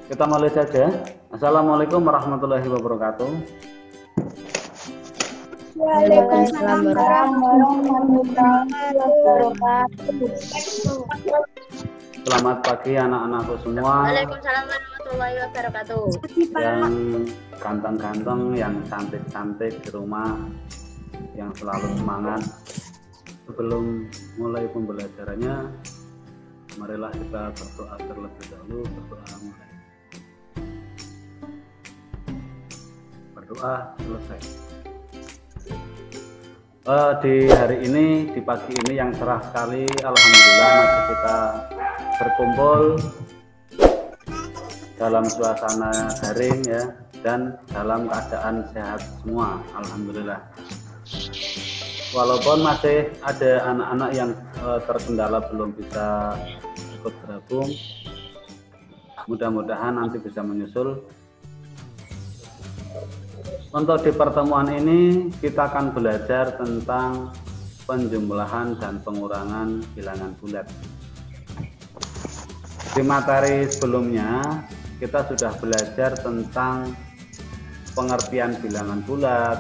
Kita mulai saja. Assalamualaikum warahmatullahi wabarakatuh. Waalaikumsalam warahmatullahi wabarakatuh. Selamat pagi anak-anakku semua. Waalaikumsalam warahmatullahi wabarakatuh. Yang ganteng-ganteng, yang cantik-cantik di rumah, yang selalu semangat. Sebelum mulai pembelajarannya, marilah kita berdoa terlebih dahulu. Berdoa selesai. Di hari ini, di pagi ini yang cerah sekali, alhamdulillah masih kita berkumpul dalam suasana daring ya, dan dalam keadaan sehat semua, alhamdulillah. Walaupun masih ada anak-anak yang terkendala belum bisa ikut bergabung, mudah-mudahan nanti bisa menyusul. Untuk di pertemuan ini kita akan belajar tentang penjumlahan dan pengurangan bilangan bulat. Di materi sebelumnya kita sudah belajar tentang pengertian bilangan bulat,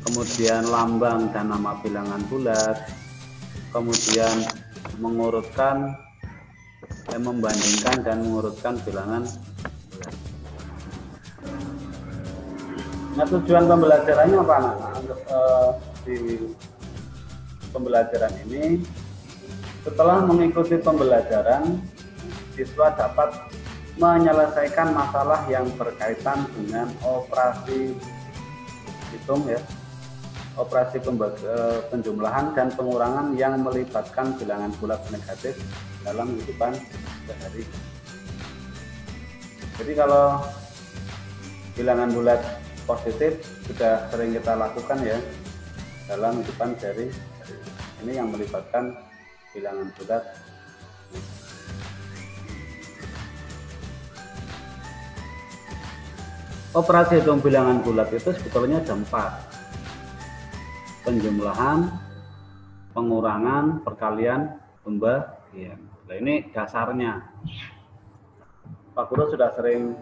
kemudian lambang dan nama bilangan bulat, kemudian mengurutkan, membandingkan dan mengurutkan bilangan bulat. Nah, tujuan pembelajarannya apa anak-anak? Di pembelajaran ini, setelah mengikuti pembelajaran, siswa dapat menyelesaikan masalah yang berkaitan dengan operasi hitung ya, operasi penjumlahan dan pengurangan yang melibatkan bilangan bulat negatif dalam kehidupan sehari. Jadi kalau bilangan bulat positif sudah sering kita lakukan ya dalam kehidupan sehari. Ini yang melibatkan bilangan bulat. Operasi hitung bilangan bulat itu sebetulnya ada 4: penjumlahan, pengurangan, perkalian, pembagian. Nah, ini dasarnya. Pak Guru sudah sering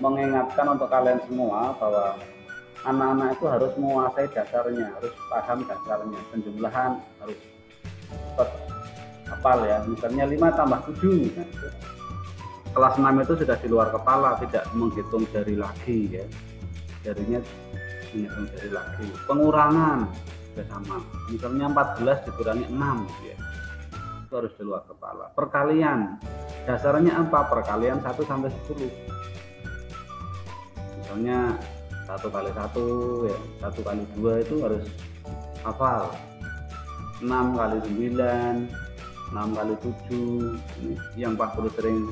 mengingatkan untuk kalian semua bahwa anak-anak itu harus menguasai dasarnya, harus paham dasarnya. Penjumlahan harus hafal ya, misalnya 5 tambah 7 nah, kelas 6 itu sudah di luar kepala, tidak menghitung jari lagi ya, jarinya menghitung jari lagi. Pengurangan sudah sama, misalnya 14 dikurangi 6 ya, itu harus di luar kepala. Perkalian dasarnya apa? Perkalian 1 sampai 10. Misalnya 1 kali 1 ya, 1 kali 2 itu harus hafal. 6 kali 9, 6 kali 7. Ini yang Pak Guru sering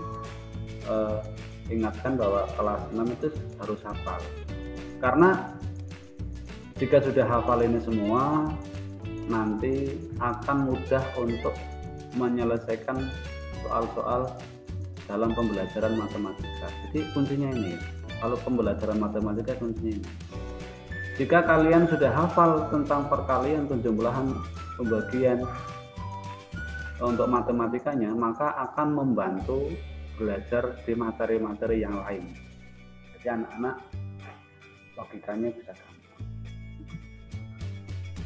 ingatkan bahwa kelas 6 itu harus hafal. Karena jika sudah hafal ini semua, nanti akan mudah untuk menyelesaikan soal-soal dalam pembelajaran matematika. Jadi kuncinya ini, kalau pembelajaran matematika kuncinya ini. Jika kalian sudah hafal tentang perkalian, penjumlahan, pembagian untuk matematikanya, maka akan membantu belajar di materi-materi yang lain. Jadi anak-anak logikanya bisa gampang.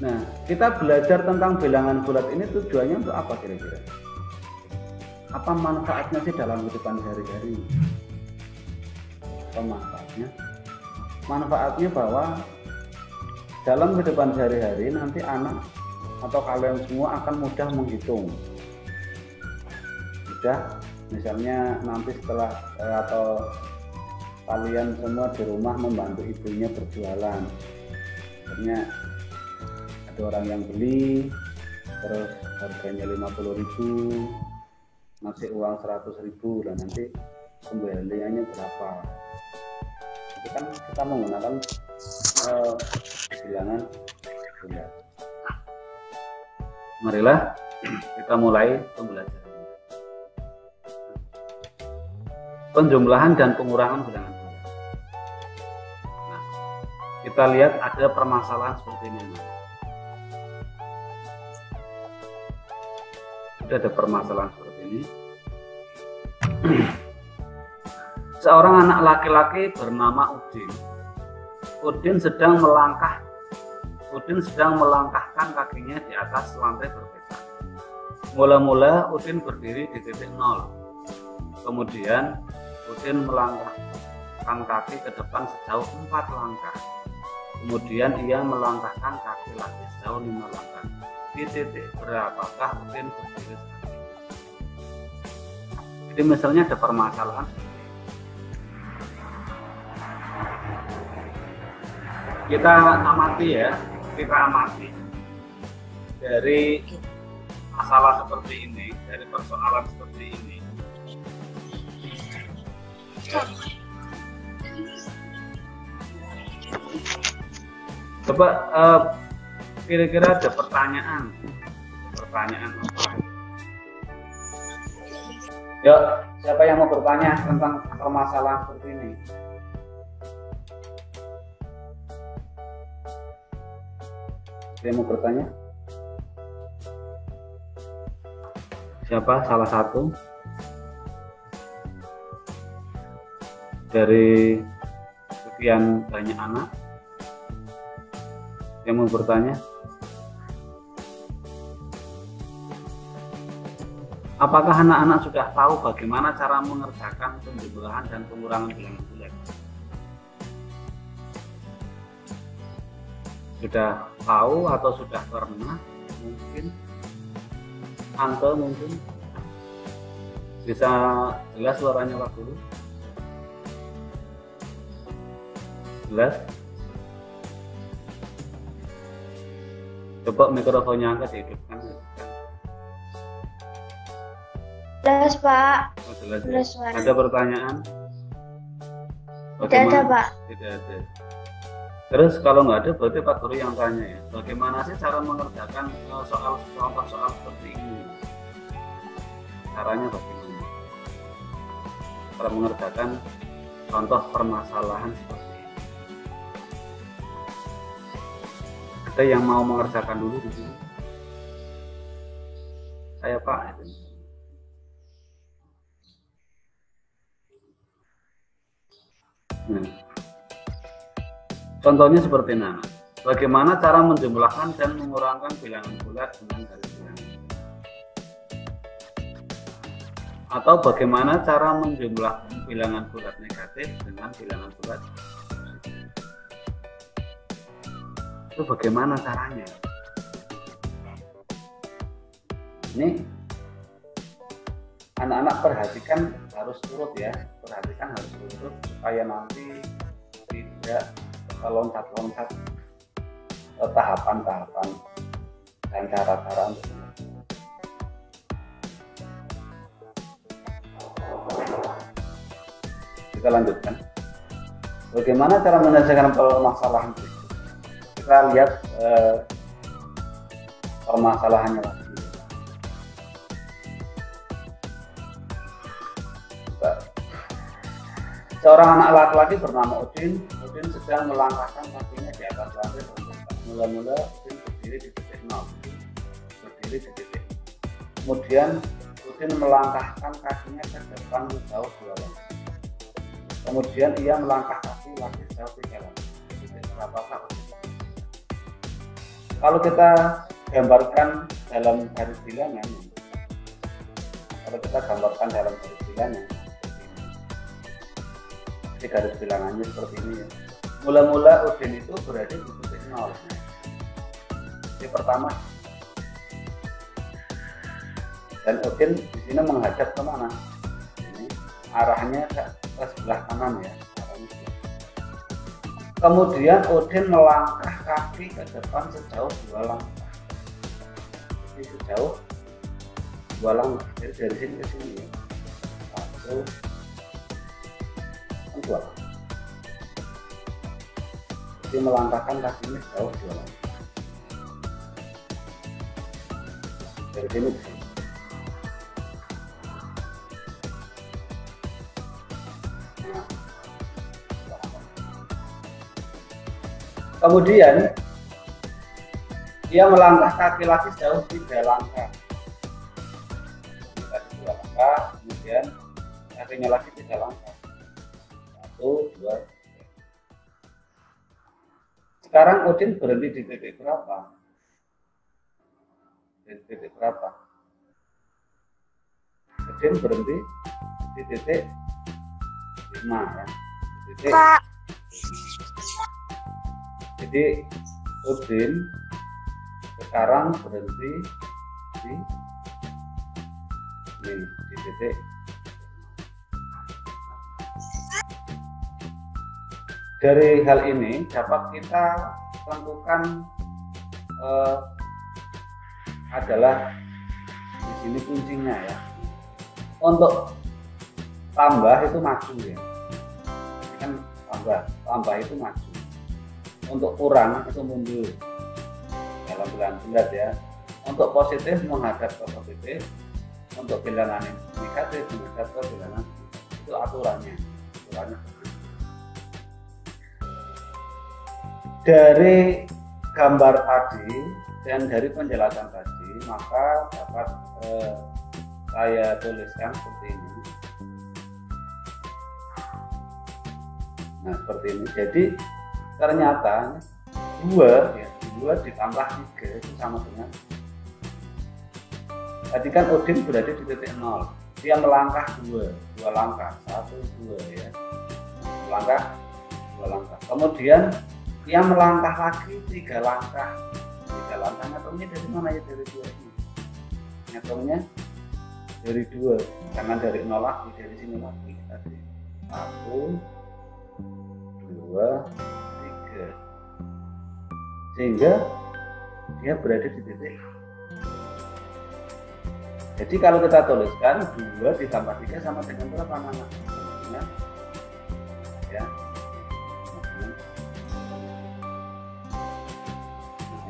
Nah, kita belajar tentang bilangan bulat ini tujuannya untuk apa kira-kira? Apa manfaatnya sih dalam kehidupan sehari-hari? Manfaatnya bahwa dalam kehidupan sehari-hari nanti anak atau kalian semua akan mudah menghitung. Mudah, misalnya nanti setelah atau kalian semua di rumah membantu ibunya berjualan, akhirnya ada orang yang beli, terus harganya 50.000, ngasih uang 100.000, dan nanti kembaliannya berapa? Itu kan kita menggunakan bilangan bulat. Marilah kita mulai pembelajaran. Penjumlahan dan pengurangan bilangan bulat. Nah, kita lihat ada permasalahan seperti ini. Sudah ada permasalahan seperti ini. Seorang anak laki-laki bernama Udin. Udin sedang melangkahkan kakinya di atas lantai berpetak. Mula-mula Udin berdiri di titik 0. Kemudian Udin melangkahkan kaki ke depan sejauh 4 langkah. Kemudian ia melangkahkan kaki lagi sejauh 5 langkah. Di titik berapakah Udin berdiri saat ini? Jadi misalnya ada permasalahan. Kita amati dari masalah seperti ini, dari persoalan seperti ini. Coba kira-kira ada pertanyaan apa? Yuk, siapa yang mau bertanya tentang permasalahan seperti ini? Saya mau bertanya. Siapa salah satu dari sekian banyak anak yang mau bertanya? Apakah anak-anak sudah tahu bagaimana cara mengerjakan penjumlahan dan pengurangan bilangan bulat? Sudah tahu atau sudah pernah? Mungkin Anto mungkin bisa jelas suaranya Pak Guru? Jelas? Coba mikrofonnya angkat dihidupkan. Jelas, Pak. Oh, jelas, Jelas, ya? Pak. Ada pertanyaan? Tidak ada, Pak. Tidak ada. Terus kalau nggak ada berarti Pak Guru yang tanya ya, bagaimana sih cara mengerjakan contoh soal seperti ini? Caranya bagaimana? Cara mengerjakan contoh permasalahan seperti ini. Ada yang mau mengerjakan dulu di sini? Saya Pak. Nah. Contohnya seperti ini. Bagaimana cara menjumlahkan dan mengurangkan bilangan bulat dengan garis bilangan? Atau bagaimana cara menjumlahkan bilangan bulat negatif dengan bilangan bulat positif? Itu bagaimana caranya? Ini anak-anak perhatikan harus turut ya, supaya nanti tidak loncat-loncat tahapan-tahapan dan cara-cara untuk kita lanjutkan. Bagaimana cara menyelesaikan permasalahan berikut? Kita lihat permasalahannya lagi. Seorang anak laki-laki bernama Udin sedang melangkahkan kakinya di atas lantai berpetak. Mula-mula Udin berdiri di titik 0. Kemudian Udin melangkahkan kakinya ke depan sejauh 2 langkah. Kemudian ia melangkah kaki lagi sejauh 3 langkah. Berapakah Udin? Kalau kita gambarkan dalam garis bilangan, garis bilangannya seperti ini ya. Mula-mula Udin itu berada di titik 0. Jadi pertama, dan Udin di sini menghadap kemana? Ini arahnya ke sebelah kanan ya. Kemudian Udin melangkah kaki ke depan sejauh 2 langkah. Jadi sejauh 2 langkah dari sini ke sini ya. 1, 2. Dia melangkahkan kakinya jauh 2 langkah. Dari sini ke sini. Nah. Kemudian dia melangkah kaki lagi jauh 3 langkah. Tadi 2 langkah, kemudian kakinya lagi 3 langkah. 2. Sekarang Udin berhenti di titik berapa? Di titik berapa? Udin berhenti di titik 5 ya. Titik. Jadi Udin sekarang berhenti di titik. Dari hal ini dapat kita tentukan adalah di sini kuncinya ya. Untuk tambah itu maju ya. Ini kan tambah itu maju. Untuk kurang itu mundur dalam bilangan bulat ya. Untuk positif menghadap ke positif, untuk bilangan negatif menghadap ke bilangan itu aturannya. Dari gambar tadi dan dari penjelasan tadi, maka dapat saya tuliskan seperti ini. Nah, seperti ini. Jadi ternyata 2 ditambah 3 itu sama dengan, tadi kan Udin berada di titik 0. Dia melangkah 2 langkah, 1, 2 ya. Melangkah 2 langkah. Kemudian dia melangkah lagi 3 langkah. 3 langkah ngitungnya dari mana ya? Dari 2 ini. Ngitungnya dari 2. Jangan dari 0 lagi, dari sini lagi. Tadi 1, 2, 3. Sehingga dia berada di titik. Jadi kalau kita tuliskan 2 ditambah 3 sama dengan berapa anak? Ya.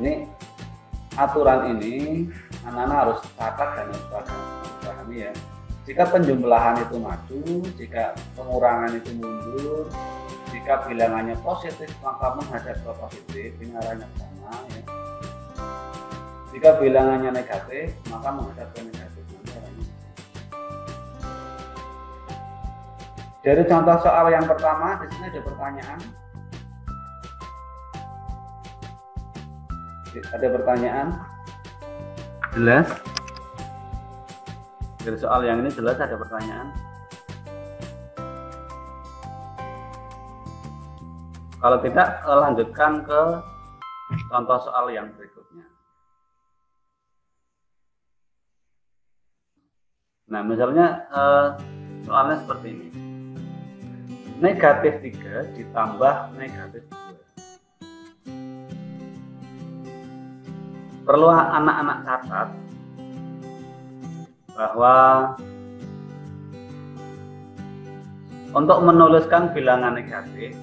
Ini aturan ini anak-anak harus catat dan harus pahami ya. Jika penjumlahan itu maju, jika pengurangan itu mundur, jika bilangannya positif maka menghadap ke positif, ini arahnya ke sana ya. Jika bilangannya negatif maka menghadap ke negatif. Dari contoh soal yang pertama di sini ada pertanyaan. Ada pertanyaan? Jelas? Dari soal yang ini jelas ada pertanyaan? Kalau tidak, lanjutkan ke contoh soal yang berikutnya. Nah, misalnya soalnya seperti ini. Negatif 3 ditambah negatif 2. Perlu anak-anak catat bahwa untuk menuliskan bilangan negatif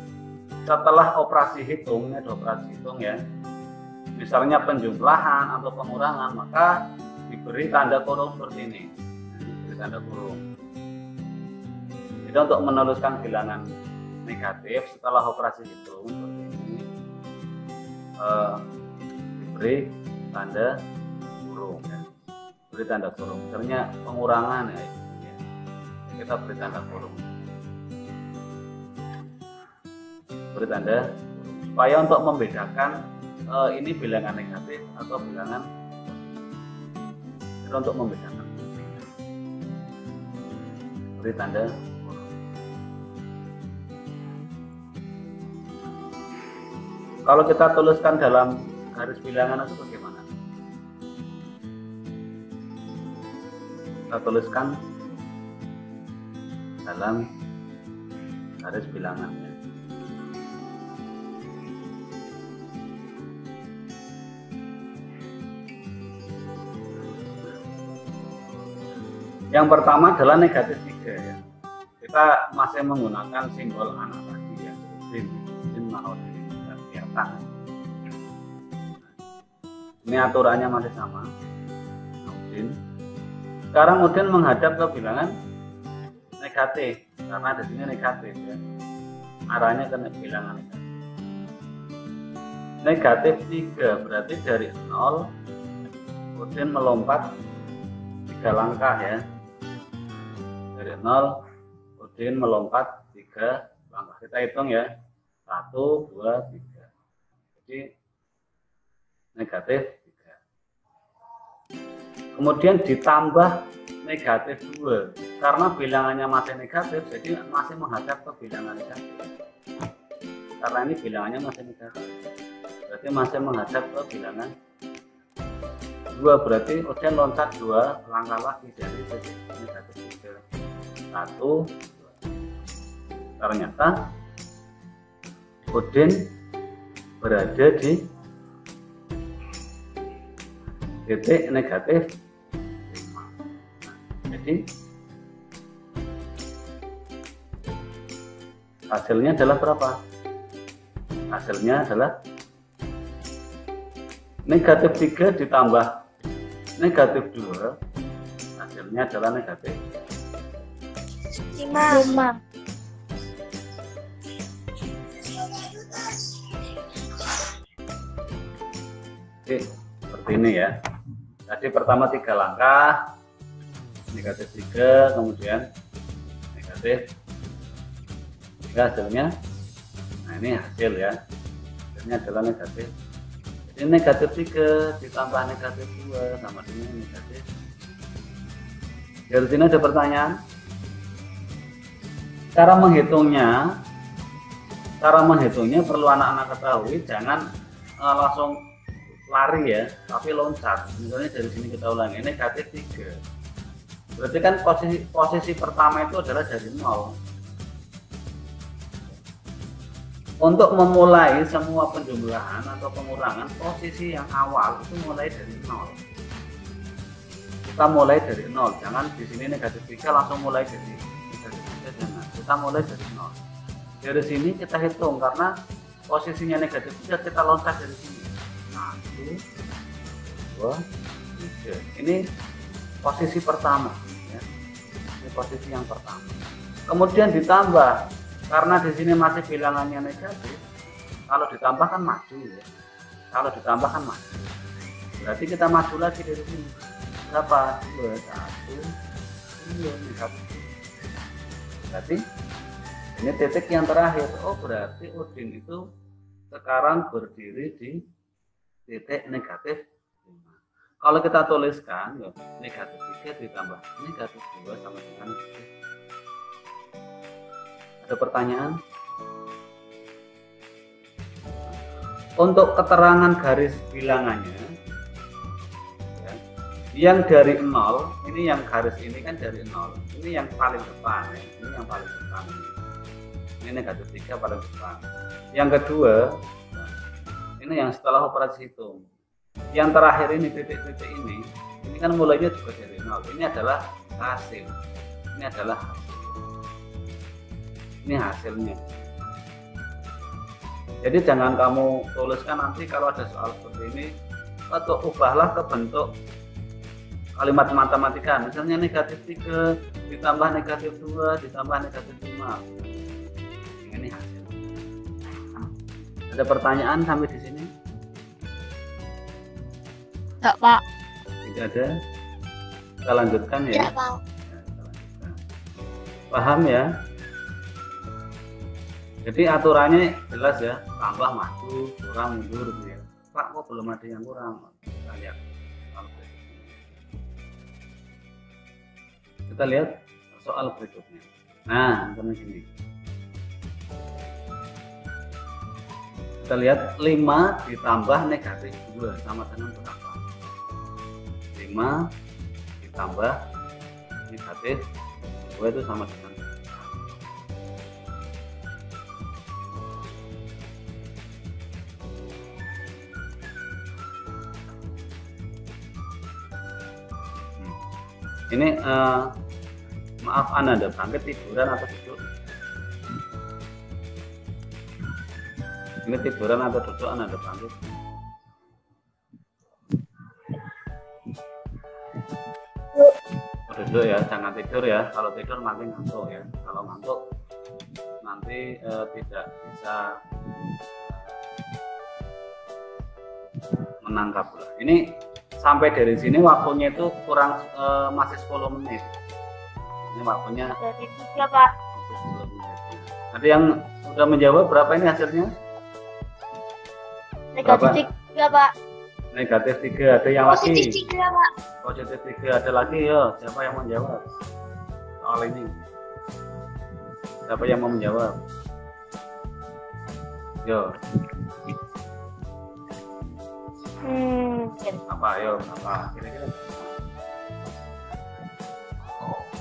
setelah operasi hitung, ini ada operasi hitung ya, misalnya penjumlahan atau pengurangan, maka diberi tanda kurung seperti ini. Diberi tanda kurung. Jadi untuk menuliskan bilangan negatif setelah operasi hitung seperti ini, diberi tanda kurung ya. Beri tanda kurung. Misalnya pengurangan ya. Kita beri tanda kurung. Beri tanda kurung. Supaya untuk membedakan ini bilangan negatif atau bilangan positif. Jadi untuk membedakan. Beri tanda kurung. Kalau kita tuliskan dalam garis bilangan itu bagaimana? Kita tuliskan dalam garis bilangannya. Yang pertama adalah negatif 3 ya. Kita masih menggunakan simbol anak tadi ya. Udin mau kelihatan. Ini aturannya masih sama. Udin. Sekarang Udin menghadap ke bilangan negatif karena di sini negatif ya. Arahnya ke bilangan negatif. Negatif 3 berarti dari 0 Udin melompat 3 langkah ya. Dari 0 Udin melompat 3 langkah. Kita hitung ya. 1, 2, 3. Jadi negatif 3. Kemudian ditambah negatif 2. Karena bilangannya masih negatif, jadi masih menghadap ke bilangan negatif. Karena ini bilangannya masih negatif, berarti masih menghadap ke bilangan 2. Berarti udah loncat 2 langkah lagi dari titik negatif 3. 1, 2. Ternyata Udin berada di titik negatif 5. Jadi hasilnya adalah berapa? Hasilnya adalah negatif 3 ditambah negatif 2, hasilnya adalah negatif 5. Oke, seperti ini ya. Tadi pertama 3 langkah, negatif 3, kemudian negatif 3 hasilnya. Nah ini hasil ya, hasilnya adalah negatif. Jadi negatif 3 ditambah negatif 2 sama dengan negatif. Dari sini ada pertanyaan. Cara menghitungnya perlu anak-anak ketahui, jangan langsung lari ya, tapi loncat. Misalnya dari sini kita ulangi, negatif 3. Berarti kan posisi pertama itu adalah dari 0. Untuk memulai semua penjumlahan atau pengurangan, posisi yang awal itu mulai dari 0. Kita mulai dari 0, jangan di sini negatif 3 langsung mulai dari negatif 3, jangan. Kita mulai dari 0. Dari sini kita hitung, karena posisinya negatif 3, kita loncat dari sini. 1, 2, 3. Ini posisi pertama ya. Ini posisi yang pertama. Kemudian ditambah, karena di sini masih bilangannya negatif. Kalau ditambah kan maju ya. Kalau ditambah kan maju. Berarti kita maju lagi dari sini. Berapa? 2, 1, 2, negatif. Berarti ini titik yang terakhir. Oh, berarti Udin itu sekarang berdiri di titik negatif 5. Kalau kita tuliskan ya, negatif 3 ditambah negatif 2 sama dengan negatif. Ada pertanyaan? Untuk keterangan garis bilangannya ya, yang dari 0, ini yang garis ini kan dari 0, ini yang paling depan ya. Ini yang paling depan ini negatif 3 paling depan. Yang kedua ini yang setelah operasi hitung. Yang terakhir ini titik-titik ini kan mulainya juga dari 0. Ini adalah hasil. Ini adalah hasil. Ini hasilnya. Jadi jangan kamu tuliskan nanti kalau ada soal seperti ini, atau ubahlah ke bentuk kalimat matematika. Misalnya negatif 3 ditambah negatif 2 ditambah negatif 5. Ini hasil. Ada pertanyaan sampai di sini? Enggak, Pak. Tidak ada. Kita lanjutkan ya. Tidak, Pak. Paham ya? Jadi aturannya jelas ya, tambah maju, kurang mundur gitu ya. Pak, kok belum ada yang kurang? Kita lihat. Kita lihat soal berikutnya. Nah, seperti sini. Kita lihat 5 ditambah negatif 2 sama dengan berapa? 5 ditambah negatif 2 itu sama dengan ini maaf, Anda bangkit tiduran atau duduk? Ini tiduran atau duduk, Anda bangkit? Duduk ya, jangan tidur ya. Kalau tidur nanti ngantuk ya. Kalau ngantuk nanti tidak bisa menangkap. Ini sampai dari sini waktunya itu kurang masih 10 menit. Ini waktunya Dari 3, Pak. 10 menit. Ada yang sudah menjawab berapa ini hasilnya? Negatif 3, Pak. Negatif 3. Ada yang lagi? Positif 3, Pak. Positif 3. Ada lagi ya? Siapa yang menjawab soal ini? Siapa yang mau menjawab? Yo. Apa? Yo, apa? Kira-kira?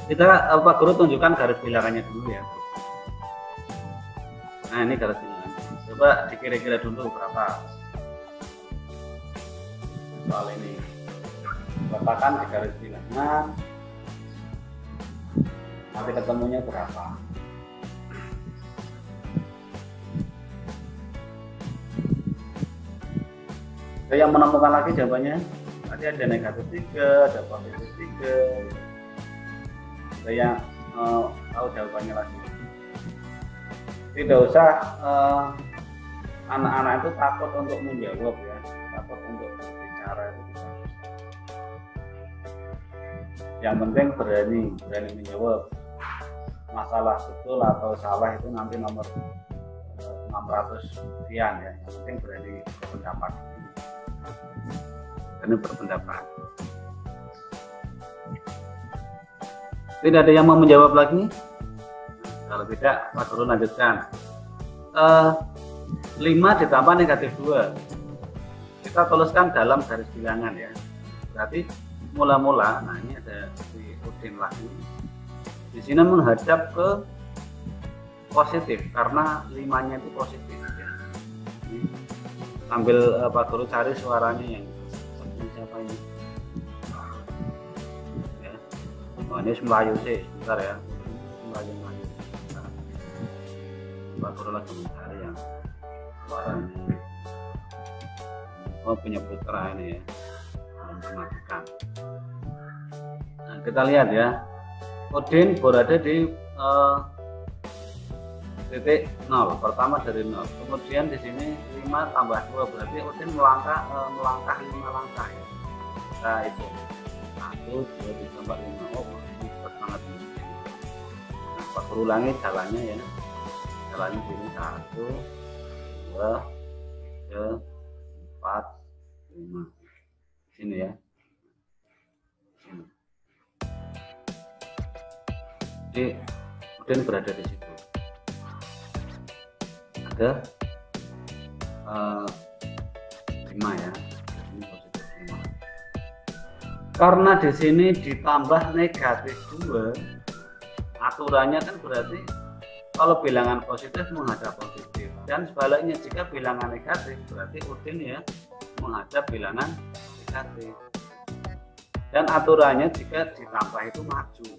Kita Pak Guru tunjukkan garis bilangannya dulu ya. Nah, ini garis bilangan. Coba dikira-kira dulu berapa soal ini. Letakkan di garis bilangan. Nanti ketemunya berapa? Ada yang menemukan lagi jawabannya? Tadi ada negatif 3, ada positif 3. Ada yang tahu jawabannya lagi? Tidak usah anak-anak itu takut untuk menjawab ya, takut untuk berbicara itu tidak. Yang penting berani menjawab. Masalah betul atau salah itu nanti nomor 600 sekian ya. Yang penting berani berpendapat. Ini berpendapat. Tidak ada yang mau menjawab lagi? Kalau tidak, Pak Guru lanjutkan. 5 ditambah negatif 2. Kita tuliskan dalam garis bilangan ya. Berarti mula-mula, nah ini ada di Udin lagi. Di sini menghadap ke positif karena 5-nya itu positif ya. Ini, sambil Pak Guru cari suaranya yang siapa ini? Ya. Oh, ini Melayu sih, sebentar ya. Melayu. Pak Guru lagi mencari yang suaranya. Oh, punya putra ini ya. Memajukan. Nah, kita lihat ya. Udin berada di titik 0, pertama dari 0. Kemudian di sini 5 tambah 2 berarti Udin melangkah 5 langkah ya. Nah, itu 1, 2, 3, 4, 5. Oh, ini cepat banget ini. Nah, Pak Guru ulangi jalannya ya. Jalannya sini 1, 2, 3, 4, 5. Sini ya. Sini. Jadi Udin berada di situ. Ada 5 ya. Ini positif 5. Karena di sini ditambah negatif 2, aturannya kan berarti kalau bilangan positif menghadap positif, dan sebaliknya jika bilangan negatif berarti Udin ya menghadap bilangan negatif. Dan aturannya jika ditambah itu maju,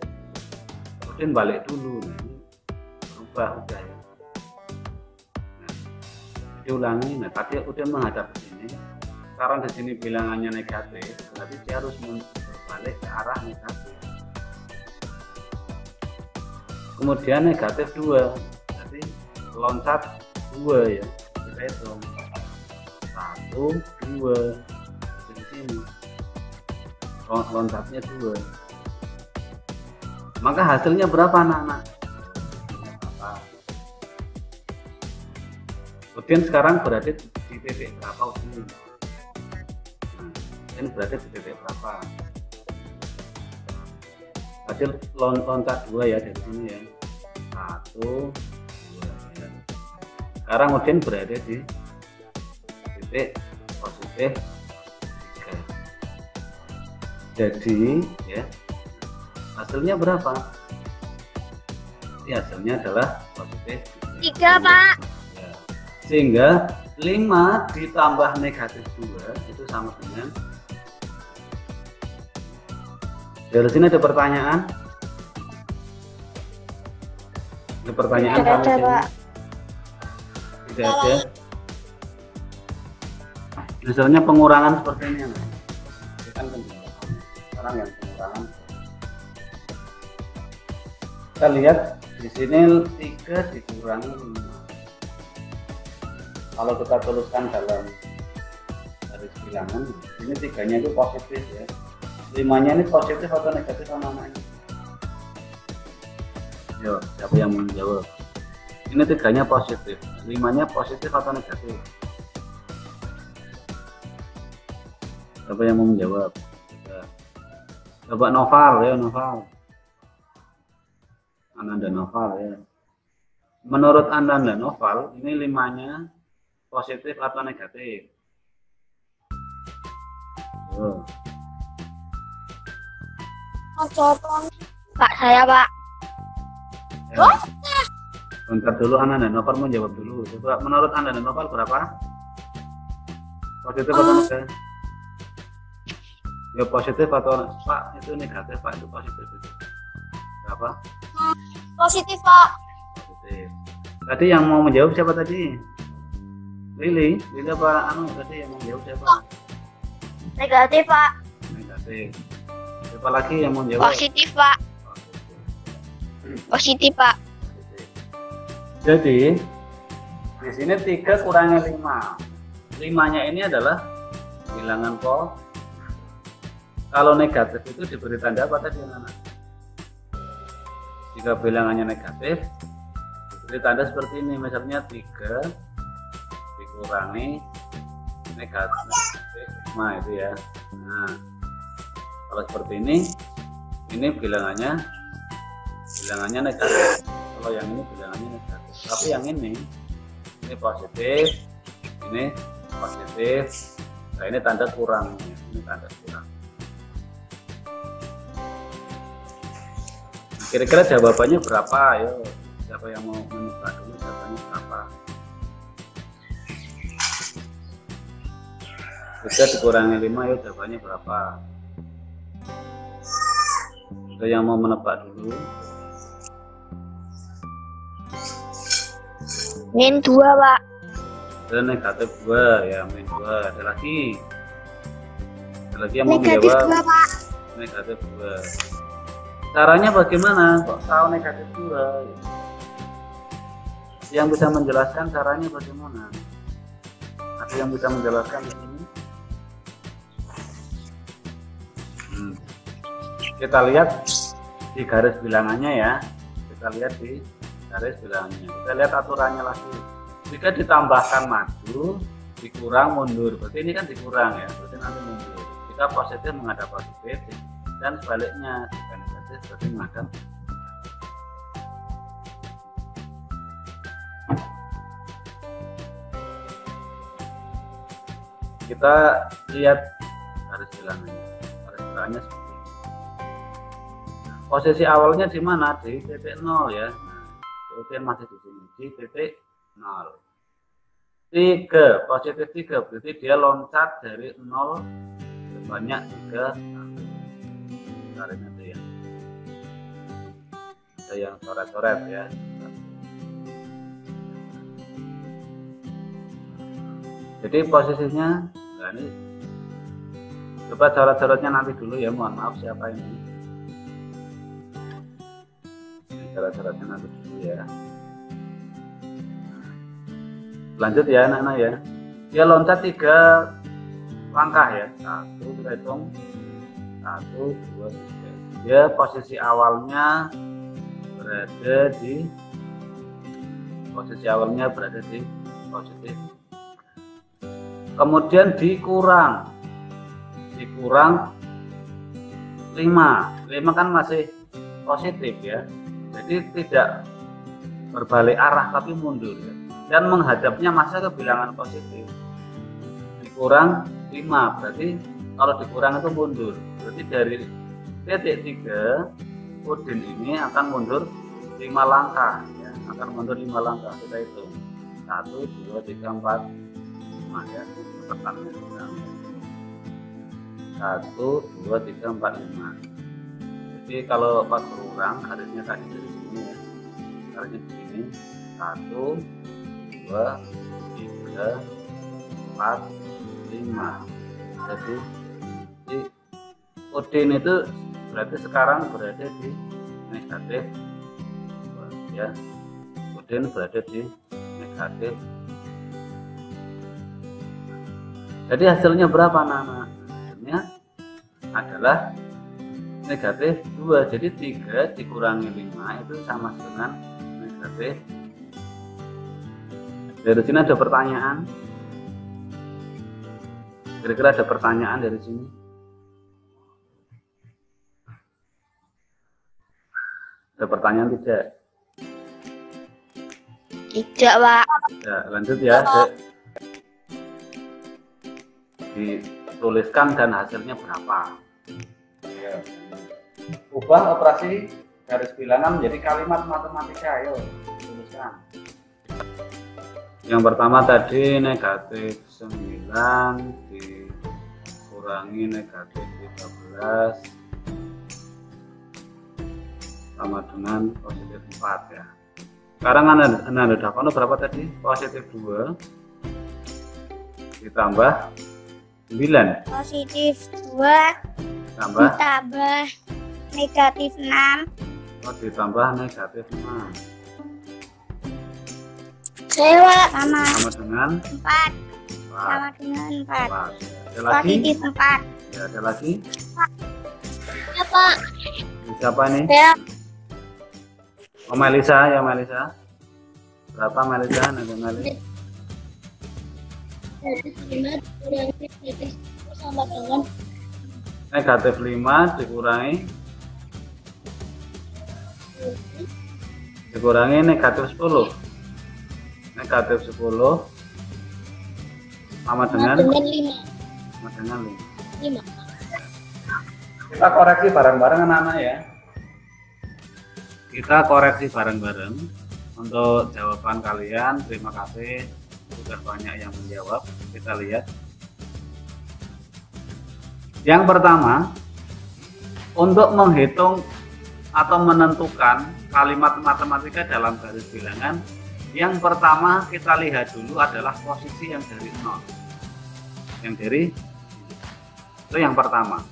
Udin balik dulu. Nah, ini berubah udah ya. Nah, diulangi. Nah, tadi Udin menghadap ke sini. Sekarang di sini bilangannya negatif, berarti dia harus berbalik ke arah negatif. Kemudian negatif 2, jadi loncat 2 ya. Kita hitung 1, 2 di sini. Loncatnya 2. Maka hasilnya berapa anak-anak? Udin sekarang berada di titik berapa Udin? Udin berada di titik berapa? Tadi loncat 2 ya dari sini ya. 1, 2 ya. Sekarang Udin berada di titik positif 3. Jadi ya hasilnya berapa? Jadi hasilnya adalah positif 3, Pak. Ya. Sehingga 5 ditambah negatif 2 itu sama dengan. Dari sini ada pertanyaan? Ada pertanyaan? Tidak ada, Pak. Tidak ada. Misalnya pengurangan seperti ini, kan sekarang yang pengurangan. Kita lihat di sini 3 dikurangi 5. Kalau kita tuliskan dalam garis bilangan, ini 3-nya itu positif ya. 5-nya ini positif atau negatif anak-anak? Yo, siapa yang menjawab? Ini 3-nya positif, 5-nya positif atau negatif? Siapa yang mau menjawab? Coba Noval ya, Noval. Ananda Noval ya. Menurut Ananda Noval, ini 5-nya positif atau negatif? Pak, saya Pak. Ya. Bentar dulu, Ananda Noval mau jawab dulu. Coba menurut Ananda Noval berapa? Positif atau negatif? Ya positif atau Pak itu negatif, Pak itu positif itu. Berapa? Positif Pak. Positif. Tadi yang mau menjawab siapa tadi? Lili apa tadi yang mau menjawab siapa? Negatif Pak. Negatif. Siapa lagi yang mau menjawab? Positif Pak. Positif Pak. Positif. Jadi di sini 3 kurangi 5. 5-nya ini adalah bilangan positif. Kalau negatif itu diberi tanda apa tadi anak? Jika bilangannya negatif diberi tanda seperti ini, misalnya 3 dikurangi negatif 5 itu ya. Nah kalau seperti ini bilangannya negatif. Kalau yang ini bilangannya negatif, tapi yang ini positif, ini positif. Nah ini tanda kurang, ini tanda kurang. Kira-kira jawabannya berapa? Ayo, siapa yang mau menebak dulu jawabannya berapa? 3 dikurangi 5, yuk jawabannya berapa? Ada yang mau menebak dulu? Min 2 Pak. Ada negatif 2 ya, min 2. Ada lagi yang mau Negatif menjawab? 2 Pak. Negatif 2. Caranya bagaimana kok tahu negatif 2? Yang bisa menjelaskan caranya bagaimana? Ada yang bisa menjelaskan di sini? Kita lihat di garis bilangannya ya. Kita lihat di garis bilangannya. Kita lihat aturannya lagi. Jika ditambahkan maju, dikurang mundur. Berarti ini kan dikurang ya. Berarti nanti mundur. Jika positif menghadap positif dan sebaliknya. Jika negatif berarti menghadap. Kita lihat garis bilangannya. Garis bilangannya seperti ini. Posisi awalnya di mana? Di titik 0 ya. Nah, oke masih di sini di titik 0. 3 positif 3 berarti dia loncat dari 0 sebanyak 3 garisnya itu ya. Ada yang coret-coret ya. Jadi posisinya, nah ini coba coret-coretnya nanti dulu ya. Mohon maaf siapa ini. Coret-coretnya nanti dulu ya. Lanjut ya anak-anak ya. Dia loncat 3 langkah ya. 1 kita hitung. 1, 2, 3. Dia posisi awalnya berada di positif. Kemudian dikurang 5 kan masih positif ya. Jadi tidak berbalik arah tapi mundur ya. Dan menghadapnya masa ke bilangan positif. Dikurang 5 berarti kalau dikurang itu mundur. Berarti dari titik 3 Udin ini akan mundur 5 langkah ya. Akan mundur 5 langkah. Kita hitung 1, 2, 3, 4, 5 ya. Pertanyaannya 1, 2, 3, 4, 5. Jadi kalau pas berkurang garisnya tadi dari sini ya. Garisnya di sini 1, 2, 3, 4, 5. Jadi Udin itu berarti sekarang berada di negatif ya. Udin berada di negatif. Jadi hasilnya berapa anak-anak? Hasilnya adalah negatif 2. Jadi 3 dikurangi 5 itu sama dengan negatif Dari sini ada pertanyaan. Kira-kira ada pertanyaan dari sini? Ada pertanyaan tidak? Tidak, Pak. Ya, lanjut ya. Dituliskan dan hasilnya berapa. Ya. Ubah operasi garis bilangan menjadi kalimat matematika. Ayo tuliskan. Yang pertama tadi negatif 9 dikurangi negatif 13 sama dengan positif 4 ya. Sekarang Anda dapat berapa tadi? Positif 2 ditambah 9. Positif 2 Tambah negatif 6. Oh, ditambah negatif 6. Saya sama dengan 4. Sama dengan 4. Ada lagi? Positif 4. Ya, ada lagi? Ya, Pak. Siapa nih? Ya. Oh, Melisa ya, Melisa. Berapa Melisa? Negatif 5 dikurangi negatif 10 sama dengan Negatif 5 dikurangi negatif 10. Negatif 10 sama dengan 5. Sama dengan 5. 5. Kita koreksi bareng-bareng anak-anak ya. Kita koreksi bareng-bareng untuk jawaban kalian. Terima kasih sudah banyak yang menjawab. Kita lihat. Yang pertama, untuk menghitung atau menentukan kalimat matematika dalam garis bilangan, yang pertama kita lihat dulu adalah posisi yang dari 0. Yang dari itu yang pertama.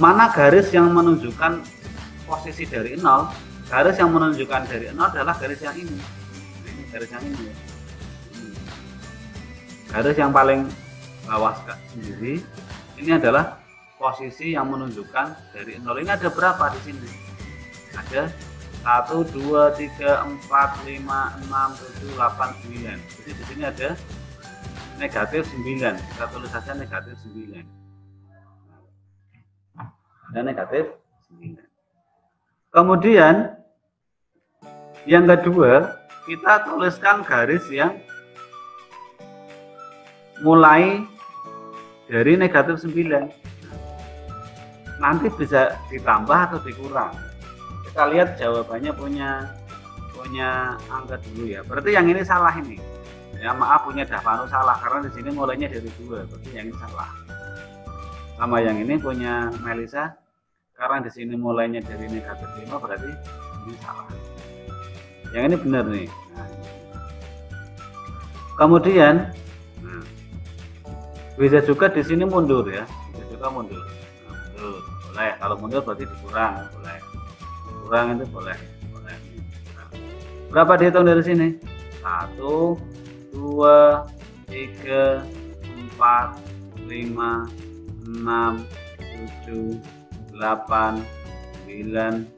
Mana garis yang menunjukkan posisi dari 0? Garis yang menunjukkan dari 0 adalah garis yang ini. Ini garis yang ini. Garis yang paling bawah sendiri ini adalah posisi yang menunjukkan dari 0. Ini ada berapa di sini? Ada 1, 2, 3, 4, 5, 6, 7, 8, 9. Jadi di sini ada negatif 9. Kita tulis saja negatif 9. Dan negatif 9. Kemudian yang kedua, kita tuliskan garis yang mulai dari negatif 9. Nanti bisa ditambah atau dikurang. Kita lihat jawabannya punya angka dulu ya. Berarti yang ini salah ini. Ya maaf, punya Davanu salah karena di sini mulainya dari 2. Berarti yang ini salah. Sama yang ini punya Melisa, karena di sini mulainya dari negatif 5, berarti ini salah. Yang ini benar nih. Nah, kemudian bisa juga di sini mundur ya. Bisa juga mundur. Nah, mundur boleh. Kalau mundur berarti dikurang, boleh. Kurang itu boleh. Berapa dihitung dari sini? 1, 2, 3, 4, 5, 6, 7, 8, 9,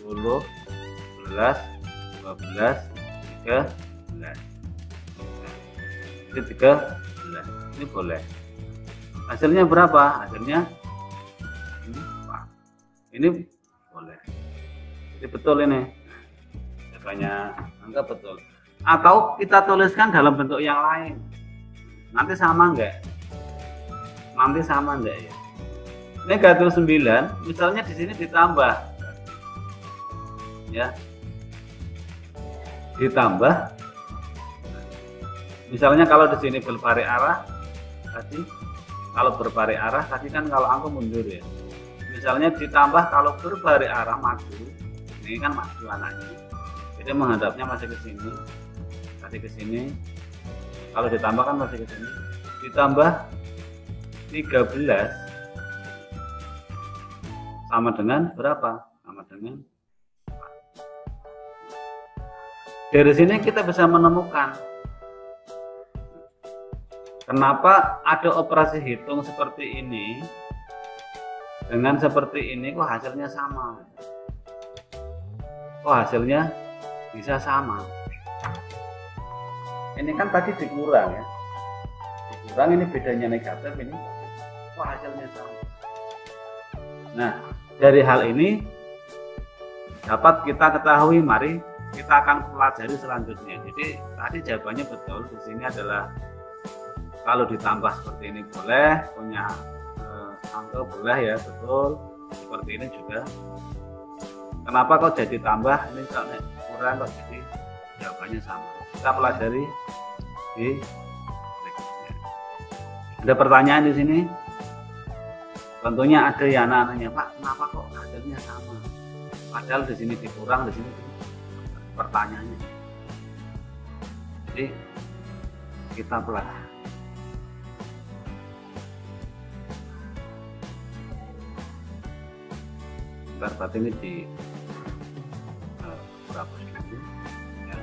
10, 11, 12, 13. Ini 13. Ini boleh. Hasilnya berapa? Hasilnya ini 4. Ini boleh. Jadi betul ini. Jawabannya angka betul. Atau kita tuliskan dalam bentuk yang lain. Nanti sama enggak? Nanti sama enggak ya? Negatif 9, misalnya di sini ditambah, ya, ditambah. Misalnya kalau di sini berbalik arah, tadi kalau berbalik arah tadi kan kalau angka mundur ya. Misalnya ditambah kalau berbalik arah maju, ini kan maju anaknya. Jadi menghadapnya masih ke sini, tadi ke sini. Kalau ditambah kan masih ke sini. Ditambah 13 sama dengan berapa? Sama dengan 4. Dari sini kita bisa menemukan kenapa ada operasi hitung seperti ini dengan seperti ini kok hasilnya sama. Kok hasilnya bisa sama. Ini kan tadi dikurang ya. Dikurang, ini bedanya negatif, ini kok hasilnya sama. Nah, dari hal ini dapat kita ketahui, mari kita akan pelajari selanjutnya. Jadi tadi jawabannya betul, di sini adalah kalau ditambah seperti ini boleh, punya angka boleh ya, betul. Seperti ini juga. Kenapa kok jadi tambah? Ini kalau kurang kok jadi jawabannya sama. Kita pelajari di berikutnya. Ada pertanyaan di sini? Tentunya ada ya anak-anaknya, Pak, kenapa kok hasilnya sama? Padahal di sini dikurang, di sini pertanyaannya. Jadi kita pelajari. Berarti ini di berapa dulu ya.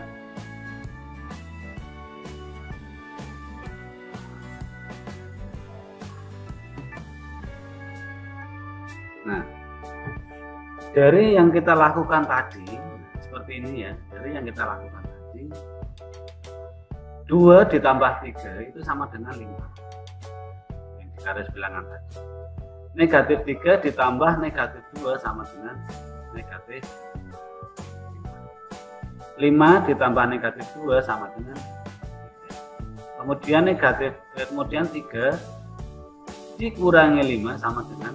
Nah, dari yang kita lakukan tadi seperti ini ya, dari yang kita lakukan tadi 2 ditambah 3 itu sama dengan 5 yang di garis bilangan tadi. Negatif 3 ditambah negatif 2 sama dengan negatif 5 ditambah negatif 2 sama dengan 3. Kemudian 3 dikurangi 5 sama dengan,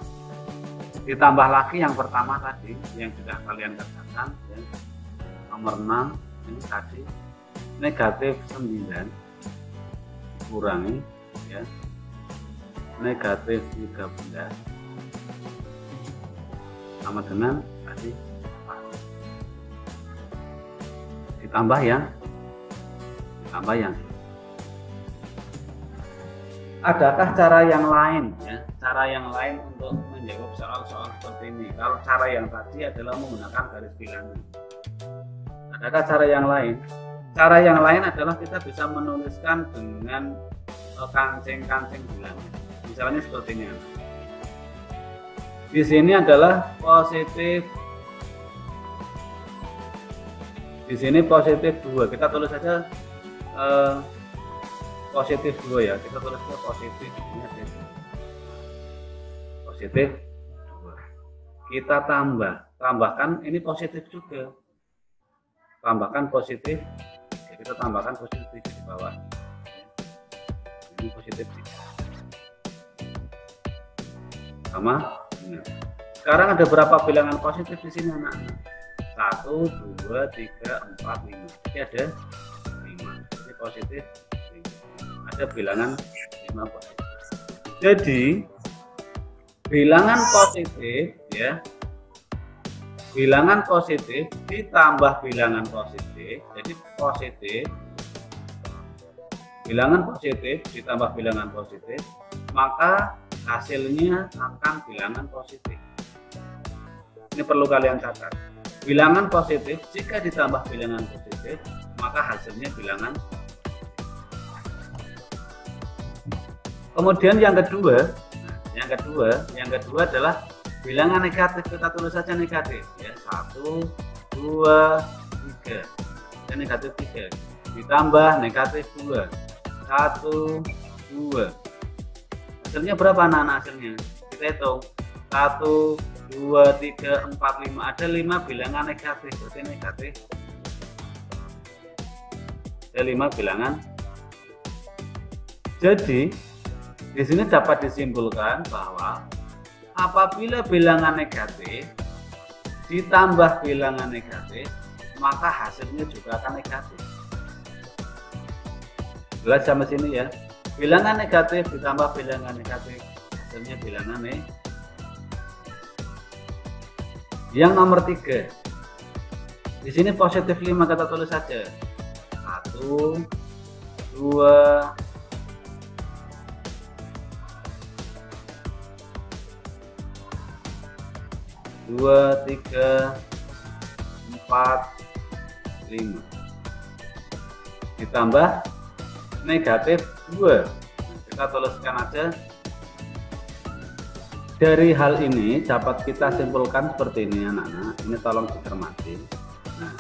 ditambah lagi yang pertama tadi yang sudah kalian kerjakan ya, nomor 6 ini tadi negatif 9 dikurangi ya negatif 13 sama dengan tadi 4. Ditambah yang adakah cara yang lain ya, cara yang lain untuk menjawab soal-soal seperti ini? Kalau cara yang tadi adalah menggunakan garis bilangan, adakah cara yang lain? Cara yang lain adalah kita bisa menuliskan dengan kancing-kancing bilangan. Misalnya seperti ini. Di sini adalah positif. Di sini positif 2. Kita tulis saja positif 2 ya. Kita tulis saja positif. Positif 2. Kita tambahkan ini positif juga. Tambahkan positif. Ya, kita tambahkan positif di bawah. Ini positif 3. Sama. Sekarang ada berapa bilangan positif di sini anak-anak? 1, 2, 3, 4, 5. Jadi ada 5. Jadi positif 5. Ada bilangan 5 positif. Jadi bilangan positif ya. Bilangan positif ditambah bilangan positif. Jadi positif. Bilangan positif ditambah bilangan positif, maka hasilnya akan bilangan positif. Ini perlu kalian catat. Bilangan positif jika ditambah bilangan positif, maka hasilnya bilangan. Kemudian yang kedua adalah bilangan negatif. Kita tulis saja negatif ya. 1, 2, 3. Dan negatif 3 ditambah negatif 2. 1, 2. Hasilnya berapa anak-anak hasilnya? Kita hitung. 1, 2, 3, 4, 5. Ada 5 bilangan negatif. Berarti negatif. Ada 5 bilangan. Jadi di sini dapat disimpulkan bahwa apabila bilangan negatif ditambah bilangan negatif, maka hasilnya juga akan negatif. Jelas sampai sini ya. Bilangan negatif ditambah bilangan negatif, hasilnya bilangan negatif. Yang nomor 3. Di sini positif 5 kita tulis saja. 1, 2, 3, 4, 5 ditambah negatif 2. Kita tuliskan aja. Dari hal ini dapat kita simpulkan seperti ini anak-anak. Ini tolong dicermati. Nah,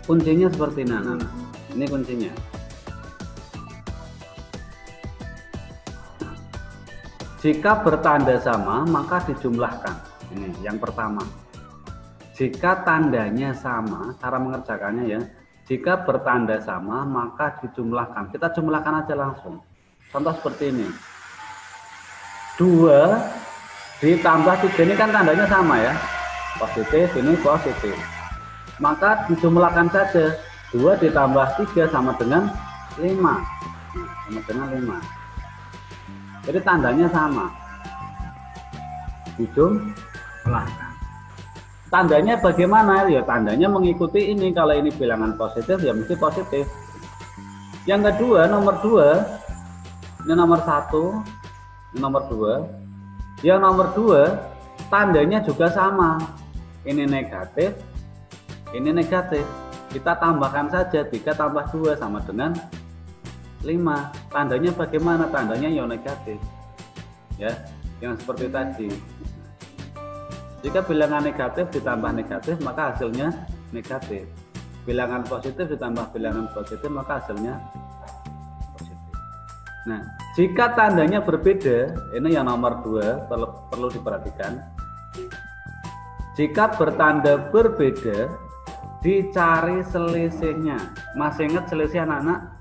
kuncinya seperti ini anak-anak. Ini kuncinya. Jika bertanda sama, maka dijumlahkan. Ini yang pertama. Jika tandanya sama, cara mengerjakannya ya. Jika bertanda sama, maka dijumlahkan. Kita jumlahkan aja langsung. Contoh seperti ini. 2 ditambah 3 ini kan tandanya sama ya. Positif, ini positif. Maka dijumlahkan saja. 2 ditambah 3 sama dengan 5. Sama dengan 5. Jadi tandanya sama. Dijumlahkan. Tandanya bagaimana? Ya tandanya mengikuti ini. Kalau ini bilangan positif ya mesti positif. Yang kedua, nomor 2. Ini nomor 1. Ini nomor 2. Yang nomor 2 tandanya juga sama. Ini negatif. Ini negatif. Kita tambahkan saja 3 tambah 2 sama dengan 5. Tandanya bagaimana? Tandanya yang negatif. Ya, yang seperti tadi. Jika bilangan negatif ditambah negatif, maka hasilnya negatif. Bilangan positif ditambah bilangan positif, maka hasilnya positif. Nah, jika tandanya berbeda, ini yang nomor 2 perlu diperhatikan. Jika bertanda berbeda, dicari selisihnya. Masih ingat selisih anak-anak?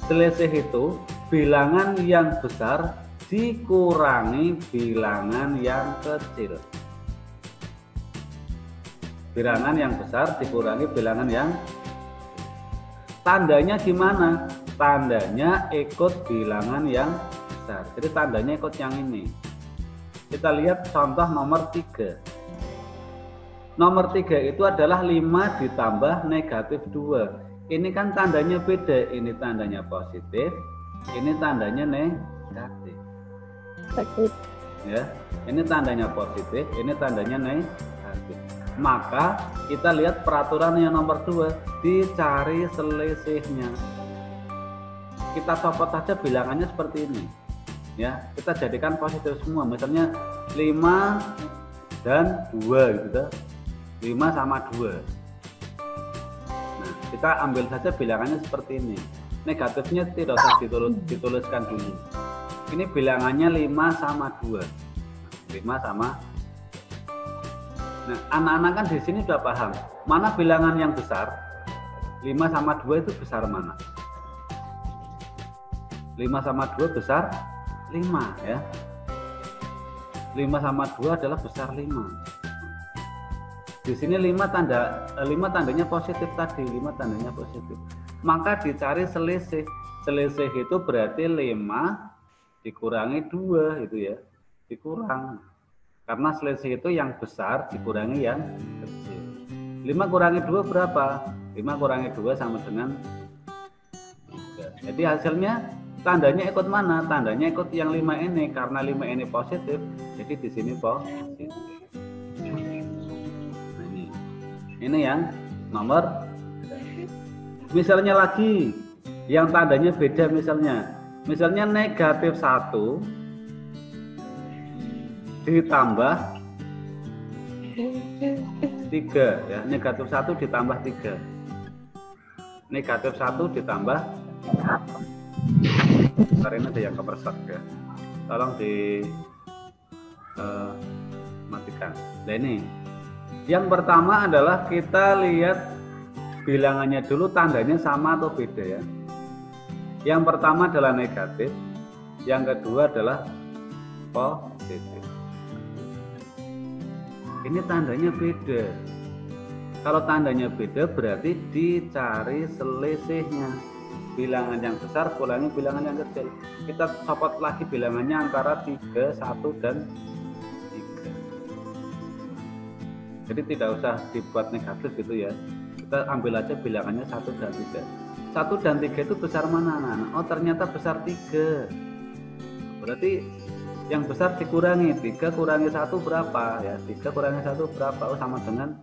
Selisih itu bilangan yang besar dikurangi bilangan yang kecil. Bilangan yang besar dikurangi bilangan yang tandanya gimana? Tandanya ikut bilangan yang besar. Jadi tandanya ikut yang ini. Kita lihat contoh nomor 3. Nomor 3 itu adalah 5 ditambah negatif 2. Ini kan tandanya beda, ini tandanya positif, ini tandanya negatif. Ya, ini tandanya positif, ini tandanya negatif. Maka kita lihat peraturan yang nomor 2, dicari selisihnya. Kita copot saja bilangannya seperti ini. Ya, kita jadikan positif semua. Misalnya 5 dan 2 gitu. 5 sama 2. Kita ambil saja bilangannya seperti ini. Negatifnya tidak usah dituliskan dulu. Ini bilangannya 5 sama 2. 5 sama. Nah, anak-anak kan di sini sudah paham. Mana bilangan yang besar? 5 sama 2 itu besar mana? 5 sama 2 besar 5 ya. 5 sama 2 adalah besar 5. Di sini 5 tandanya positif tadi, 5 tandanya positif. Maka dicari selisih. Selisih itu berarti 5 dikurangi 2 itu ya. Dikurang. Karena selisih itu yang besar dikurangi yang kecil. 5 kurangi 2 berapa? 5 kurangi 2 sama dengan 3. Jadi hasilnya tandanya ikut mana? Tandanya ikut yang 5 ini. Karena 5 ini positif, jadi di sini positif. Ini yang nomor. Misalnya lagi yang tandanya beda, misalnya negatif 1 ditambah 3 ya, negatif 1 ditambah 3. Negatif 1 ditambah 3. Bentar, ini ada yang kepersek ya. Tolong matikan. Nah ini yang pertama adalah kita lihat bilangannya dulu, tandanya sama atau beda ya. Yang pertama adalah negatif, yang kedua adalah positif. Ini tandanya beda. Kalau tandanya beda berarti dicari selisihnya. Bilangan yang besar kurangi bilangan yang kecil. Kita copot lagi bilangannya antara 3, 1 dan 3. Jadi tidak usah dibuat negatif gitu ya. Kita ambil aja bilangannya 1 dan 3. 1 dan 3 itu besar mana anak-anak? Oh ternyata besar 3. Berarti yang besar dikurangi. 3 kurangi 1 berapa ya? 3 kurangi 1 berapa? Oh sama dengan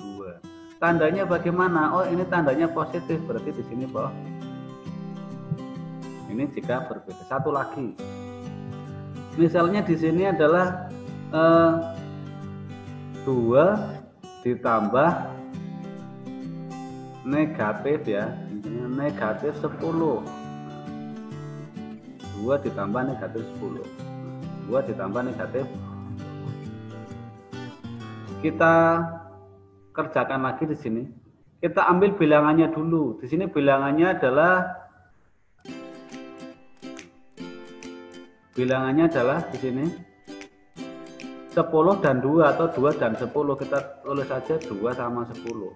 2. Tandanya bagaimana? Oh ini tandanya positif. Berarti di sini ini jika berbeda. Satu lagi. Misalnya di sini adalah 2 ditambah 6 negatif ya, negatif 10. 2 ditambah negatif 10. 2 ditambah negatif. Kita kerjakan lagi di sini. Kita ambil bilangannya dulu. Di sini bilangannya adalah di sini 10 dan 2 atau 2 dan 10. Kita tulis saja 2 sama 10.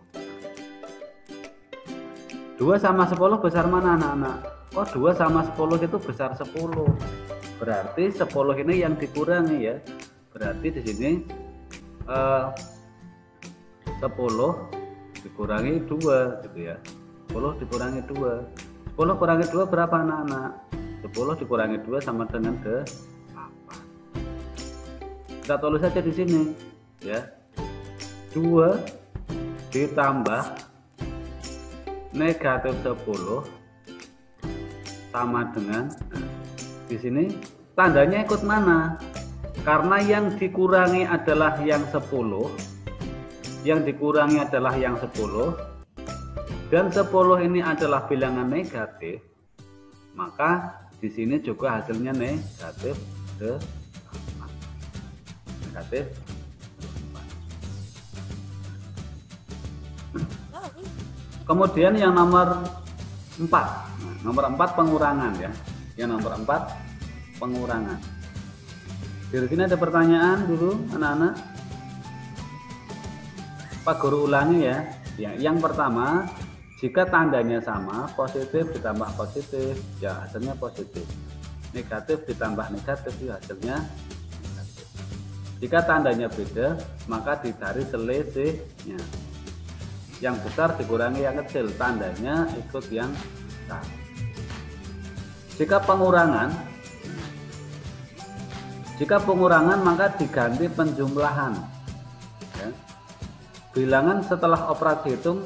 2 sama 10 besar mana anak-anak? Oh, 2 sama 10 itu besar 10. Berarti 10 ini yang dikurangi ya. Berarti di sini 10 dikurangi 2 gitu ya. 10 dikurangi 2. 10 kurangi 2 berapa anak-anak? 10 dikurangi 2 sama dengan 8. Kita tulis saja di sini ya. 2 ditambah negatif 10 sama dengan, di sini tandanya ikut mana? Karena yang dikurangi adalah yang 10, yang dikurangi adalah yang 10, dan 10 ini adalah bilangan negatif, maka di sini juga hasilnya negatif 4. Negatif 4. Kemudian yang nomor 4. Nomor 4 pengurangan ya. Yang nomor 4 pengurangan. Di sini ada pertanyaan dulu anak-anak. Pak Guru ulangi ya. Yang pertama, jika tandanya sama, positif ditambah positif, ya hasilnya positif. Negatif ditambah negatif, ya hasilnya negatif. Jika tandanya beda, maka dicari selisihnya. Yang besar dikurangi yang kecil, tandanya ikut yang besar. Jika pengurangan maka diganti penjumlahan ya. Bilangan setelah operasi hitung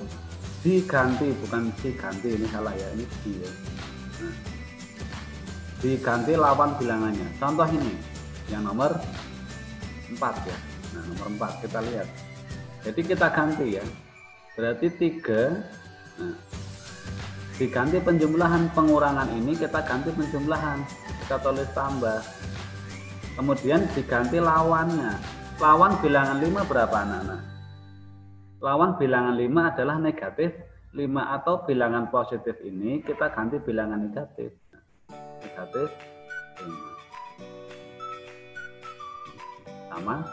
diganti, bukan diganti, ini salah ya, ini di ya. Nah, diganti lawan bilangannya. Contoh ini yang nomor 4 ya. Nah, nomor 4 kita lihat. Jadi kita ganti ya. Berarti 3. Nah, diganti penjumlahan, pengurangan ini kita ganti penjumlahan, kita tulis tambah. Kemudian diganti lawannya. Lawan bilangan 5 berapa anak-anak? Lawan bilangan 5 adalah negatif 5, atau bilangan positif ini kita ganti bilangan negatif. Negatif 5. Sama.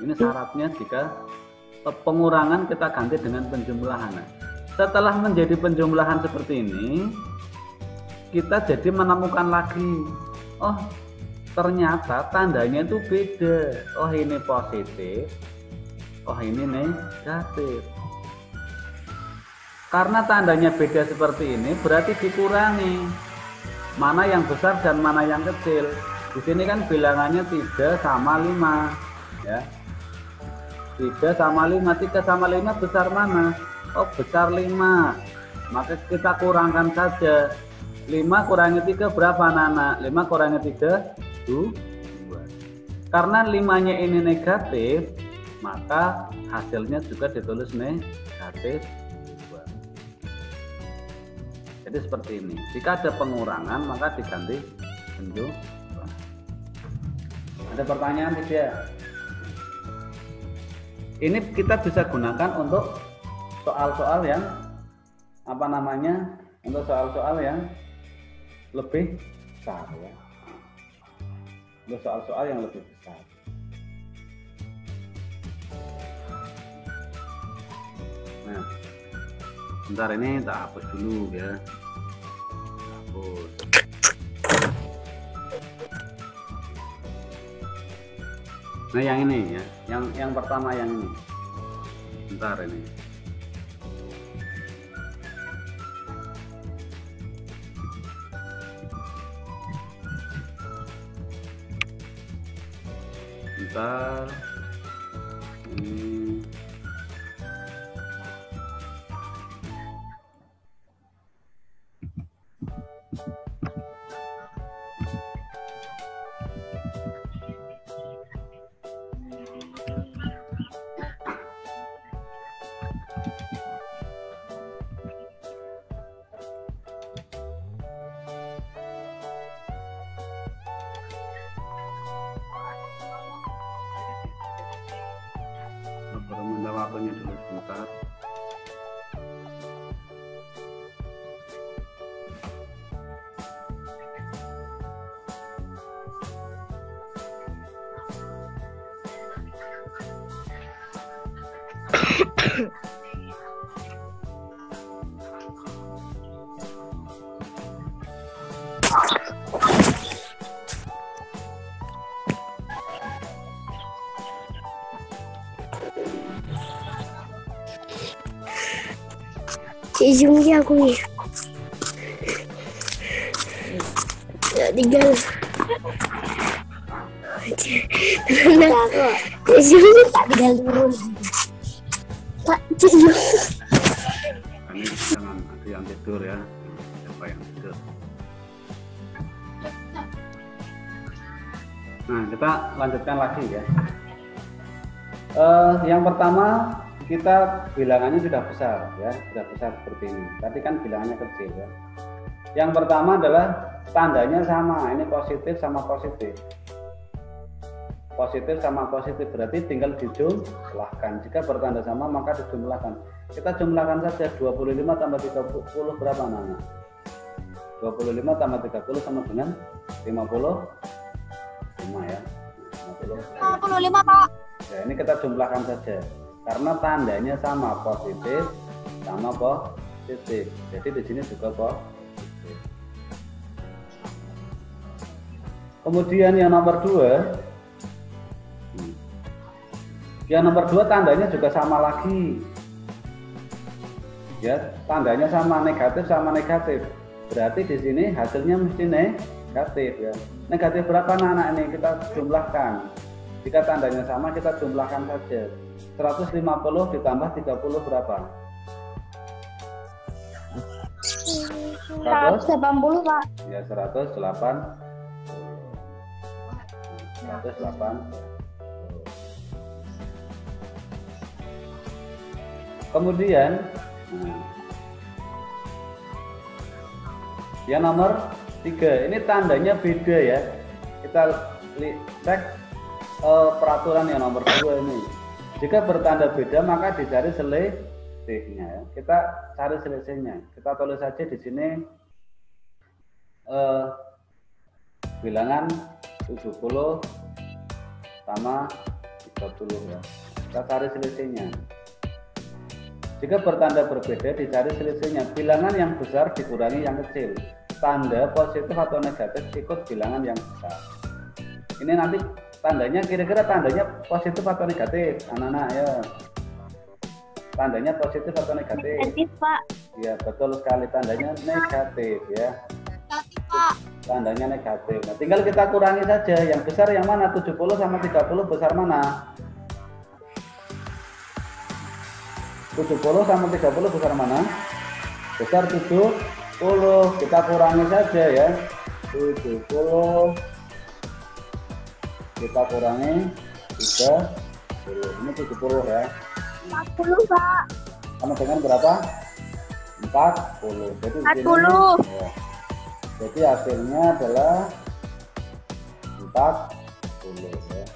Ini syaratnya jika pengurangan kita ganti dengan penjumlahan. Setelah menjadi penjumlahan seperti ini, kita jadi menemukan lagi, oh ternyata tandanya itu beda. Oh ini positif, oh ini negatif. Karena tandanya beda seperti ini, berarti dikurangi. Mana yang besar dan mana yang kecil. Di sini kan bilangannya 3 sama 5 ya. 3 sama 5, 3 sama 5 besar mana? Oh besar 5, maka kita kurangkan saja. 5 kurangi 3 berapa anak-anak? 5 kurangi 3 2. Karena 5-nya ini negatif, maka hasilnya juga ditulis negatif 2. Jadi seperti ini. Jika ada pengurangan maka diganti penjumlahan. Ada pertanyaan tidak? Ini kita bisa gunakan untuk soal-soal yang untuk soal-soal yang lebih besar ya. Untuk soal-soal yang lebih besar. Nah, bentar ini tak hapus dulu ya. Hapus. Nah yang ini ya, yang pertama yang ini. Bentar ini. Bentar. Ini. fotonya dulu sebentar. Ujungnya aku ya. Nggak tinggal. Ujungnya tak tinggal turun. Tak ujung. Ini jangan ada yang tidur ya. Siapa yang tidur? Nah, kita lanjutkan lagi ya. Yang pertama, kita bilangannya sudah besar ya, sudah besar seperti ini. Tadi kan bilangannya kecil ya. Yang pertama adalah tandanya sama, ini positif sama positif. Positif sama positif berarti tinggal dijumlahkan. Jika bertanda sama maka dijumlahkan. Kita jumlahkan saja 25 tambah 30 berapa Nana? 25 tambah 30 sama dengan 55 ya. 55 Pak. Ya, ini kita jumlahkan saja. Karena tandanya sama, positif sama positif. Jadi di sini juga positif. Kemudian yang nomor 2. Yang nomor 2 tandanya juga sama lagi. Ya, tandanya sama, negatif sama negatif. Berarti di sini hasilnya mesti negatif ya. Negatif berapa anak-anak ini? Kita jumlahkan. Jika tandanya sama kita jumlahkan saja. 150 ditambah 30 berapa? 180 Pak. Ya 180. Kemudian yang nomor 3 ini tandanya beda ya. Kita cek peraturan yang nomor 2 ini. Jika bertanda beda maka dicari selisihnya ya. Kita cari selisihnya. Kita tulis saja di sini bilangan 70 sama 30 ya. Kita cari selisihnya. Jika bertanda berbeda dicari selisihnya. Bilangan yang besar dikurangi yang kecil. Tanda positif atau negatif ikut bilangan yang besar. Ini nanti tandanya kira-kira tandanya positif atau negatif, anak-anak ya. Tandanya positif atau negatif? Negatif Pak. Ya betul sekali, tandanya negatif ya. Negatif Pak. Tandanya negatif. Nah, tinggal kita kurangi saja. Yang besar yang mana? 70 sama 30 besar mana? 70 sama 30 besar mana? Besar 70. Kita kurangi saja ya. 70 kita kurangi 30. Ini 70 ya. 40 Pak. Sama dengan berapa? 40. Jadi 40. Ya. Jadi hasilnya adalah 40 ya.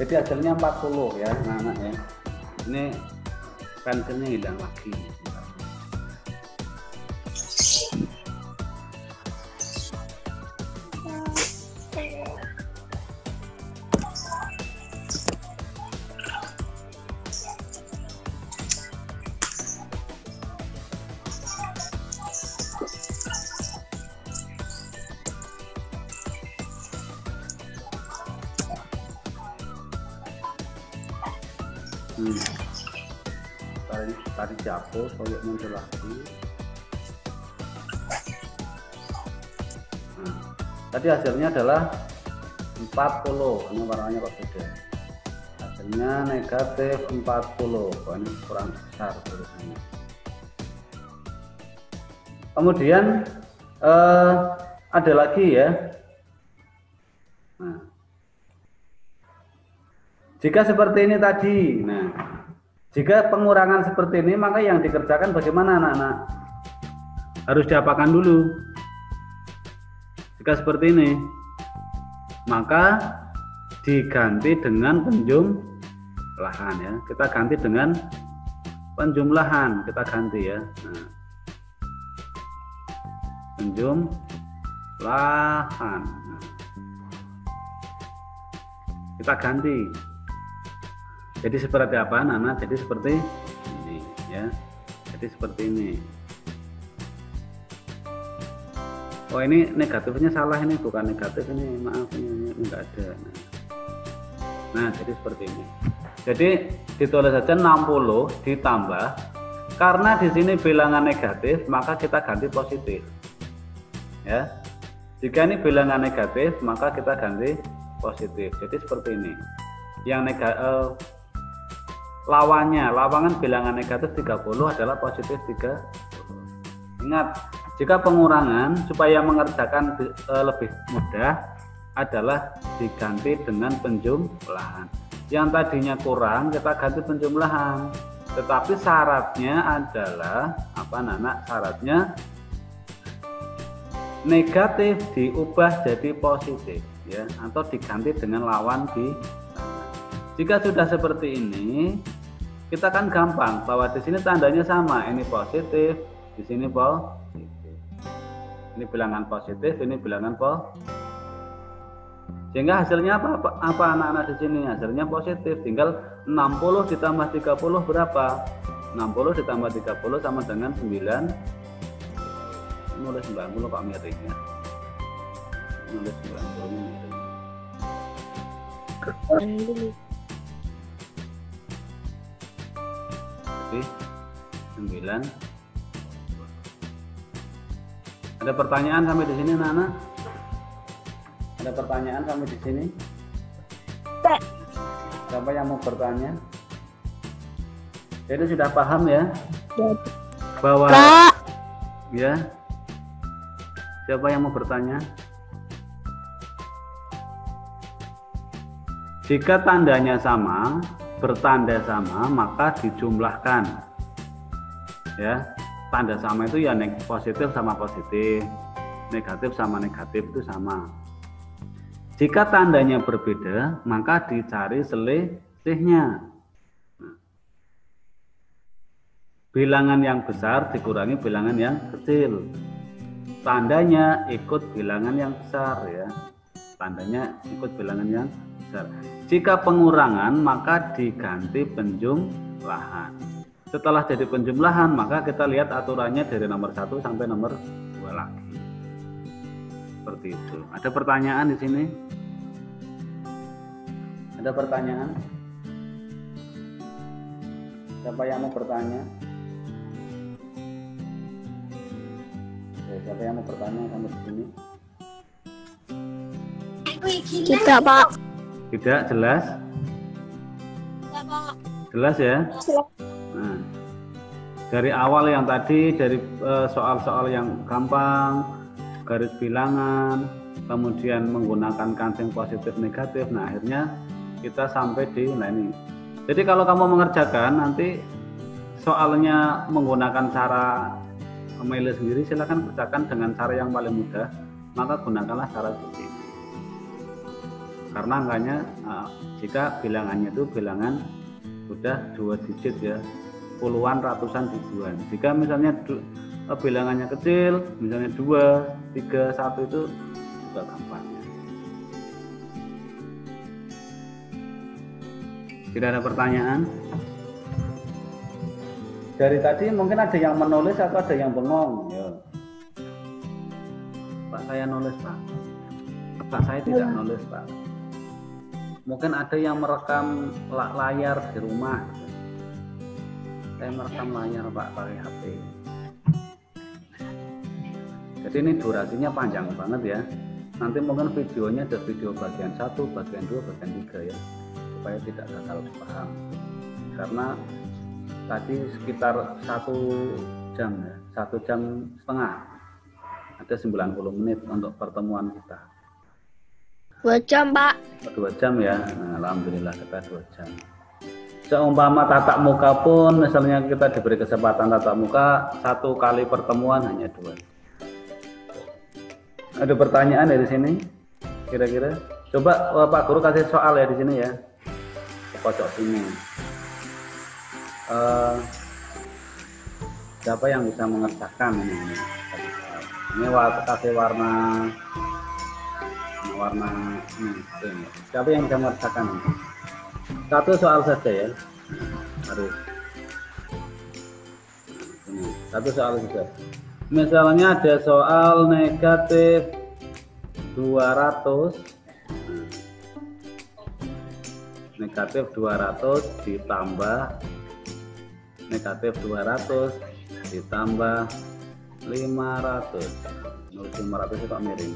Jadi hasilnya 40 ya anak-anak ya. Ini pensilnya hilang lagi. Tadi jatuh, soalnya muncul lagi. Nah, tadi hasilnya adalah 40. Ini warnanya kok beda. Hasilnya negatif 40. Oh, ini kurang besar tulisannya. Kemudian ada lagi ya. Nah, jika seperti ini tadi, nah, jika pengurangan seperti ini, maka yang dikerjakan bagaimana anak-anak? Harus diapakan dulu. Jika seperti ini, maka diganti dengan penjumlahan ya. Kita ganti dengan penjumlahan, kita ganti ya. Nah, penjumlahan. Nah, kita ganti. Jadi seperti apa anak-anak? Jadi seperti ini ya. Jadi seperti ini. Oh, ini negatifnya salah, ini bukan negatif, ini maaf, ini enggak ada. Nah, jadi seperti ini. Jadi ditulis saja 60 ditambah, karena di sini bilangan negatif maka kita ganti positif. Ya. Jika ini bilangan negatif maka kita ganti positif. Jadi seperti ini. Yang lawangan bilangan negatif 30 adalah positif 30. Ingat, jika pengurangan supaya mengerjakan lebih mudah adalah diganti dengan penjumlahan. Yang tadinya kurang kita ganti penjumlahan. Tetapi syaratnya adalah apa anak-anak? Syaratnya negatif diubah jadi positif ya, atau diganti dengan lawan di. Jika sudah seperti ini, kita kan gampang bahwa di sini tandanya sama, ini positif, di sini positif. Ini bilangan positif, ini bilangan positif. Sehingga hasilnya apa anak-anak di sini? Hasilnya positif. Tinggal 60 ditambah 30 berapa? 60 ditambah 30 sama dengan 9. Nulis 90 Pak miring ya. Nulis 90 miring. Jadi 9. Ada pertanyaan sampai di sini anak-anak? Ada pertanyaan sampai di sini? Siapa yang mau bertanya? Jadi sudah paham ya? Bahwa ya. Siapa yang mau bertanya? Jika tandanya sama, bertanda sama, maka dijumlahkan. Ya, tanda sama itu ya positif sama positif, negatif sama negatif itu sama. Jika tandanya berbeda, maka dicari selisihnya. Nah, bilangan yang besar dikurangi bilangan yang kecil. Tandanya ikut bilangan yang besar ya. Tandanya ikut bilangan yang besar. Jika pengurangan maka diganti penjumlahan. Setelah jadi penjumlahan maka kita lihat aturannya dari nomor 1 sampai nomor 2 lagi. Seperti itu. Ada pertanyaan di sini? Ada pertanyaan? Siapa yang mau bertanya? Siapa yang mau bertanya sampai di sini? Tidak, Pak. Tidak jelas? Jelas ya? Nah, dari awal yang tadi, dari soal-soal yang gampang, garis bilangan, kemudian menggunakan kancing positif negatif, nah akhirnya kita sampai di ini. Jadi kalau kamu mengerjakan nanti soalnya menggunakan cara memilih sendiri, silakan kerjakan dengan cara yang paling mudah, maka gunakanlah cara seperti ini. Karena angkanya jika bilangannya itu bilangan sudah 2 digit ya, puluhan, ratusan, ribuan. Jika misalnya bilangannya kecil, misalnya 2, 3, 1 itu juga gampang. Tidak ada pertanyaan? Dari tadi mungkin ada yang menulis atau ada yang bengong. Ya. Pak, saya nulis Pak. Pak, saya tidak nulis Pak. Mungkin ada yang merekam layar di rumah. Saya merekam layar Pak pakai HP. Jadi ini durasinya panjang banget ya. Nanti mungkin videonya ada video bagian 1, bagian 2, bagian 3 ya. supaya tidak gagal paham. Karena tadi sekitar 1 jam ya, 1,5 jam, ada 90 menit untuk pertemuan kita. 2 jam, Pak. 2 jam ya, nah, alhamdulillah kita 2 jam. Seumpama tatap muka pun, misalnya kita diberi kesempatan tatap muka, 1 kali pertemuan hanya 2. Ada pertanyaan dari sini? Kira-kira? Coba Pak Guru kasih soal ya di sini ya, ke pojok sini. Siapa yang bisa mengerjakan ini? Ini kasih warna ini. Siapa yang bisa mengerjakan ini? 1 soal saja ya, harus. Ini 1 soal saja. Misalnya ada soal negatif 200, negatif 200 ditambah negatif 200 ditambah 500. 500 itu kok miring,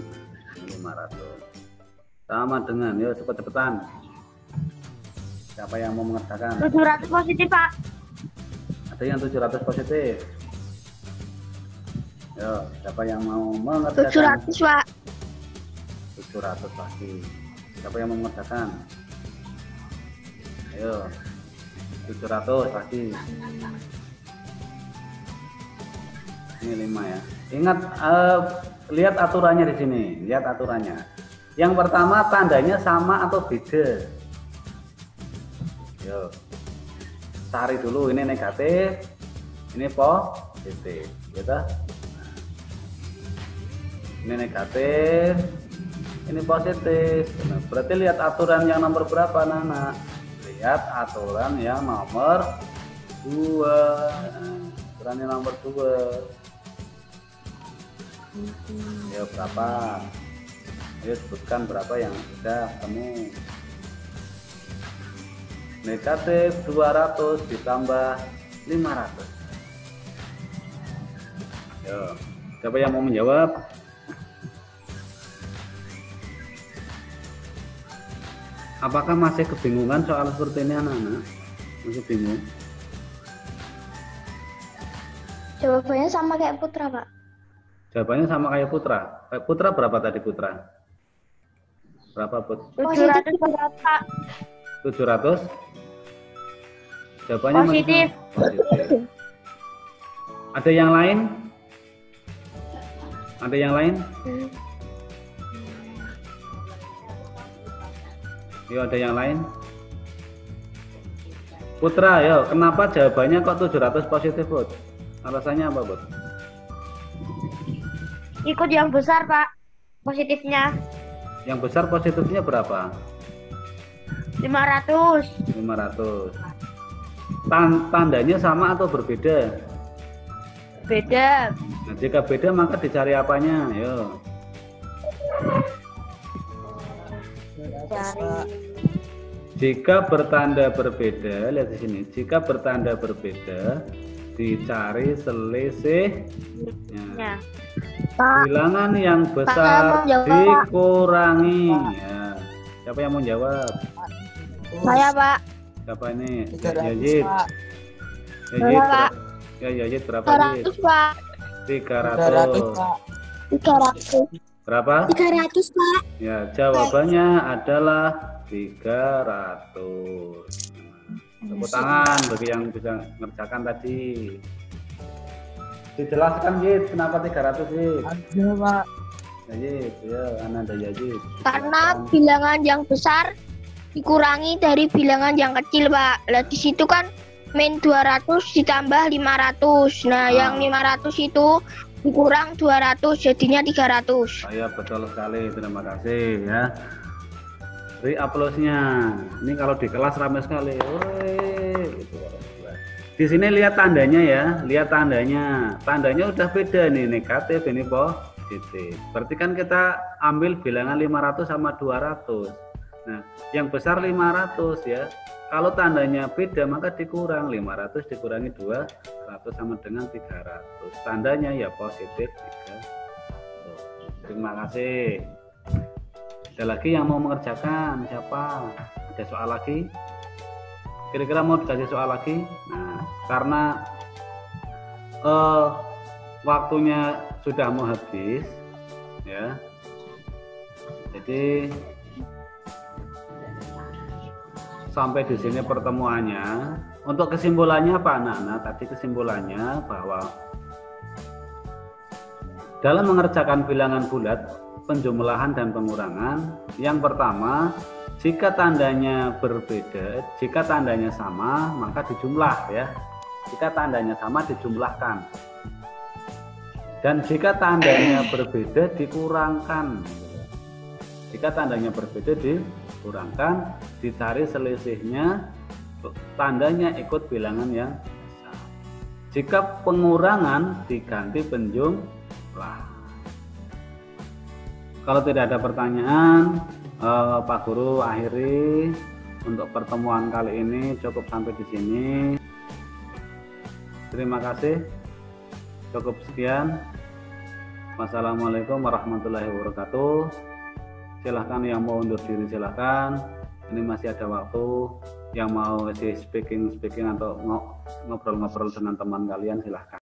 500 sama dengan, yuk cepet-cepetan. Siapa yang mau mengerjakan? 700 positif, Pak. Ada yang 700 positif. Yo, siapa yang mau mengerjakan? 700, Pak. 700 pasti. Siapa yang mau mengerjakan? Ayo, 700 pasti. Ini 5 ya. Ingat, lihat aturannya di sini. Lihat aturannya. Yang pertama, tandanya sama atau beda. Yo, cari dulu, ini negatif, ini positif, gitu. Ini negatif, ini positif. Nah, berarti lihat aturan yang nomor berapa, Nana? Lihat aturan yang nomor 2. Nah, aturan yang nomor 2. Ya berapa? Ayo sebutkan berapa yang sudah kamu. Negatif 200 ditambah 500. Yo, siapa yang mau menjawab? Apakah masih kebingungan soal seperti ini, anak-anak? Masih bingung? Jawabannya sama kayak Putra, Pak. Jawabannya sama kayak Putra. Putra berapa tadi, Putra? Berapa, Put? 700 berapa? 700? Jawabannya Positif. Positif. Ada yang lain? Ada yang lain? Yuk, ada yang lain? Putra, yo, kenapa jawabannya kok 700 positif, Bud? Alasannya apa, Bud? Ikut yang besar, Pak. Positifnya. Yang besar positifnya berapa? 500. 500. Tandanya sama atau berbeda? Beda. Nah, jika beda maka dicari apanya? Yo. Cari. Jika bertanda berbeda, lihat di sini. Jika bertanda berbeda, dicari selisihnya. Bilangan yang besar dikurangi. Ya. Siapa yang mau jawab? Saya, Pak. Siapa ini? Yazid. Pak. Ya, Yazid berapa? 300, Pak. 300. 300. Berapa? 300, Pak. Ya, jawabannya adalah 300. Tepuk tangan bagi yang bisa mengerjakan tadi. Dijelaskan, Yid, kenapa 300, Yid? Ada, Pak. Yazid, ya, Ananda Yazid. Karena bilangan yang besar dikurangi dari bilangan yang kecil, Pak. Lah di situ kan min 200 ditambah 500. Nah, yang 500 itu dikurang 200 jadinya 300. Saya betul sekali, terima kasih ya. Beri aplausnya. Ini kalau di kelas ramai sekali. Woi, gitu. Di sini lihat tandanya ya, lihat tandanya. Tandanya udah beda nih, negatif ini positif. Berarti kan kita ambil bilangan 500 sama 200. Nah, yang besar 500 ya. Kalau tandanya beda maka dikurang, 500 dikurangi 200 sama dengan 300. Tandanya ya positif 300. Terima kasih. Ada lagi yang mau mengerjakan? Siapa? Ada soal lagi? Kira-kira mau dikasih soal lagi? Nah, karena waktunya sudah mau habis, ya. Jadi sampai di sini pertemuannya. Untuk kesimpulannya Pak Nana, tadi kesimpulannya bahwa dalam mengerjakan bilangan bulat, penjumlahan dan pengurangan, yang pertama, jika tandanya berbeda, jika tandanya sama, maka dijumlah ya. Jika tandanya sama, dijumlahkan. Dan jika tandanya berbeda, dikurangkan. Jika tandanya berbeda, dikurangkan, dicari selisihnya, tandanya ikut bilangan yang besar. Jika pengurangan, diganti penjumlah. Kalau tidak ada pertanyaan, Pak Guru akhiri untuk pertemuan kali ini, cukup sampai di sini. Terima kasih. Cukup sekian. Wassalamualaikum warahmatullahi wabarakatuh. Silahkan yang mau undur diri silahkan. Ini masih ada waktu. Yang mau speaking atau ngobrol-ngobrol dengan teman kalian silahkan.